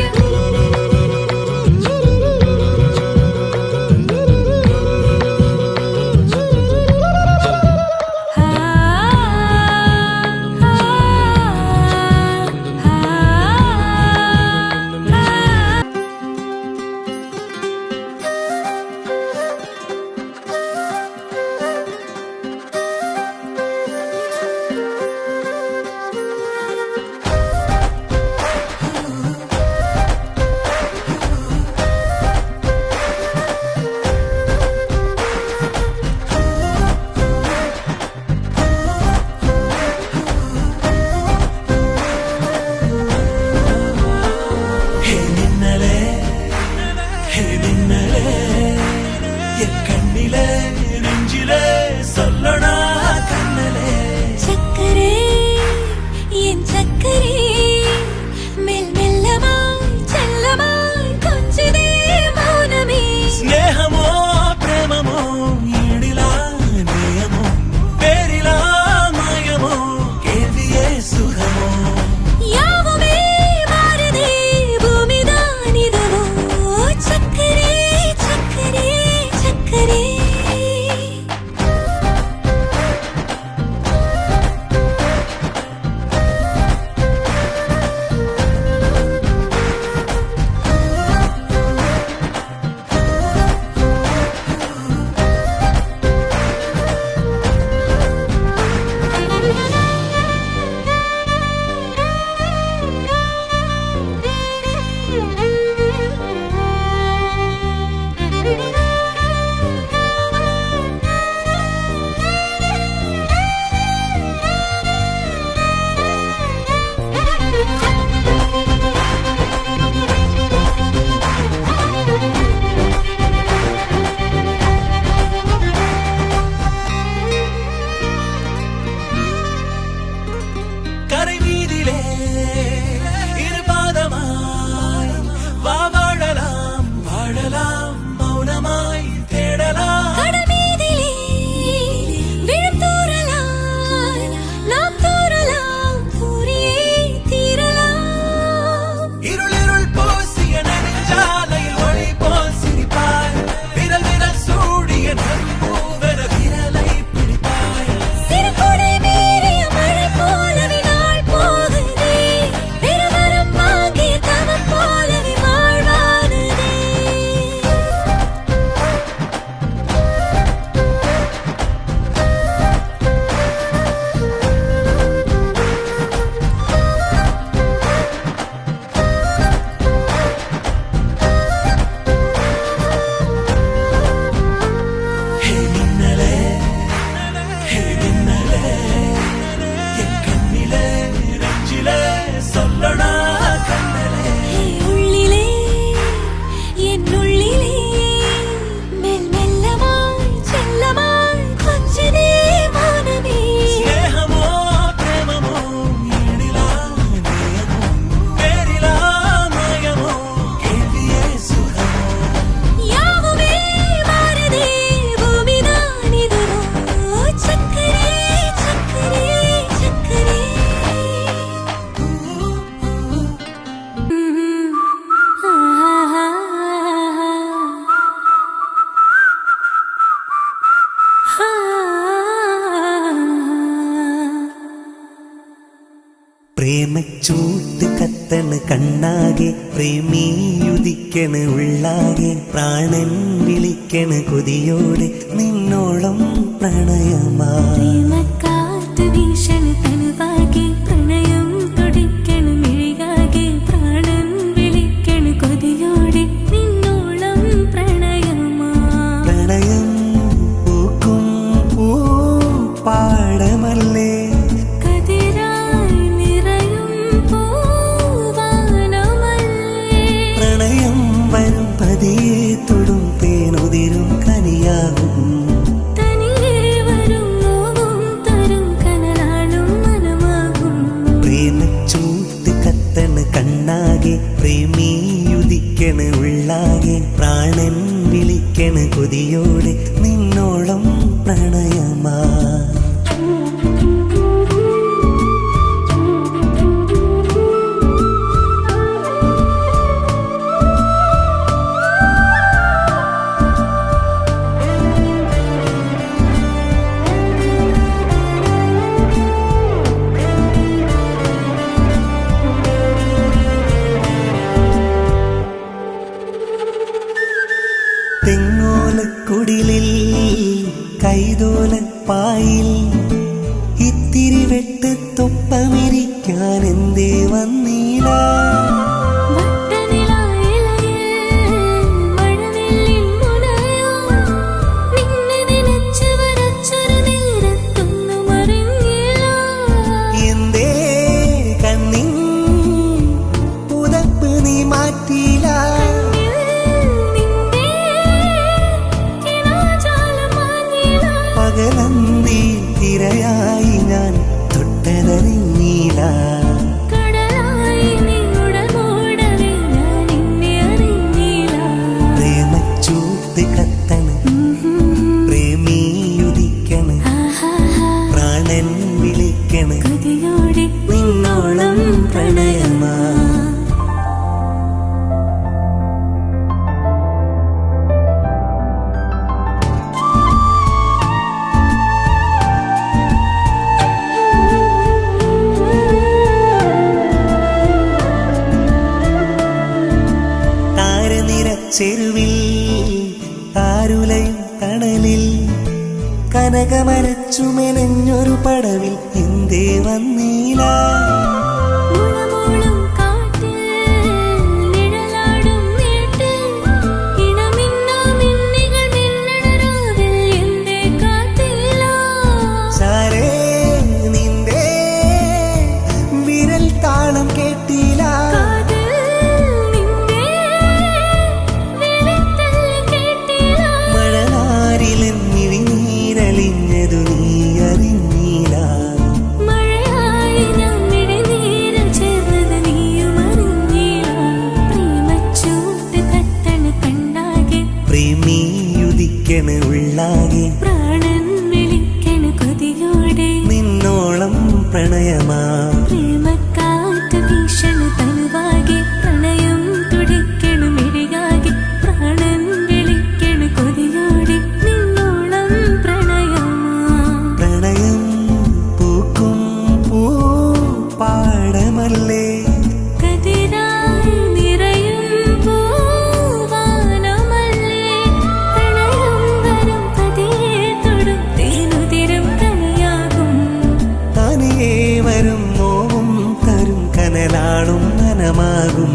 Speaker 9: പ്രേമച്ചൂട്ട് കത്തണ് കണ്ണാകെ പ്രേമിയുദിക്കണ് ഉള്ളാകെ പ്രാണൻ വിളിക്കണ് കൊതിയോടെ നിന്നോളം പ്രണയമാ
Speaker 10: പ്രേമക്കാറ്റ് വീശണ് തനുവാകെ പ്രണയം തുടിക്കണ് മിഴികാകെ പ്രാണൻ വിളിക്കണ് കൊതിയോടെ നിന്നോളം പ്രണയമാ
Speaker 9: പ്രണയം പൂക്കും പൂ പാടമല്ലേ
Speaker 10: കതിരായി നിറയും പൂവാനമല്ലേ
Speaker 9: പ്രണയം വരും പതിയെ തൊടും തേനുതിരും കനിയാകും
Speaker 10: തനിയെ വരും നോവും തരും കനലാളും മനമാകും
Speaker 9: പ്രേമച്ചൂട്ട് കത്തണ് കണ്ണാകെ പ്രേമിയുദിക്കണ് ഉള്ളാകെ പ്രാണൻ വിളിക്കണ് കൊതിയോടെ നിന്നോളം പ്രണയമാ തെങ്ങോലക്കുടിലിൽ കൈതോലപ്പായിൽ ഇത്തിരി വെട്ടത്തൊപ്പമിരിക്കാൻ എന്തേ വന്നീല എന്തേ കണ്ണിൻ പുതപ്പ് നീ മാറ്റിയില്ല പകലന്തി തിരയായി ഞാൻ തൊട്ടതറിഞ്ഞീല പ്രേമച്ചൂട്ട് കത്തണ് പ്രേമിയുദിക്കണ് പ്രാണൻ വിളിക്കണ് നിന്നോളം പ്രണയമാ ചെരുവിൽ താരുലയും തണലിൽ കനകമരച്ചു മെനഞ്ഞൊരു പടവിൽ എന്തേ വന്നീല സാരേ നിന്റെ വിരൽ താളം കേട്ടില്ല നീരലിഞ്ഞതു നീ അറിഞ്ഞീല പ്രേമിയുദിക്കണ് ഉള്ളാകെ
Speaker 10: പ്രാണൻ വിളിക്കണ് കൊതിയോടെ
Speaker 9: നിന്നോളം പ്രണയമാ
Speaker 10: പ്രേമക്കാറ്റ് വീശണ് തനുവാകെ പ്രണയം തുടിക്കണു മിഴികാകെ പ്രാണൻ വിളിക്കണു കൊതിയോടെ നിന്നോളം പ്രണയമാ
Speaker 9: പ്രണയം പൂക്കും പൂ പാടമല്ലേ
Speaker 10: കതിരായി നിറയും പൂവാനമല്ലേ പ്രണയം വരും പതിയെ തൊടും തേനുതിരും കനിയാകും
Speaker 9: തനിയെ വരും നോവും തരും കനലാളും മനമാകും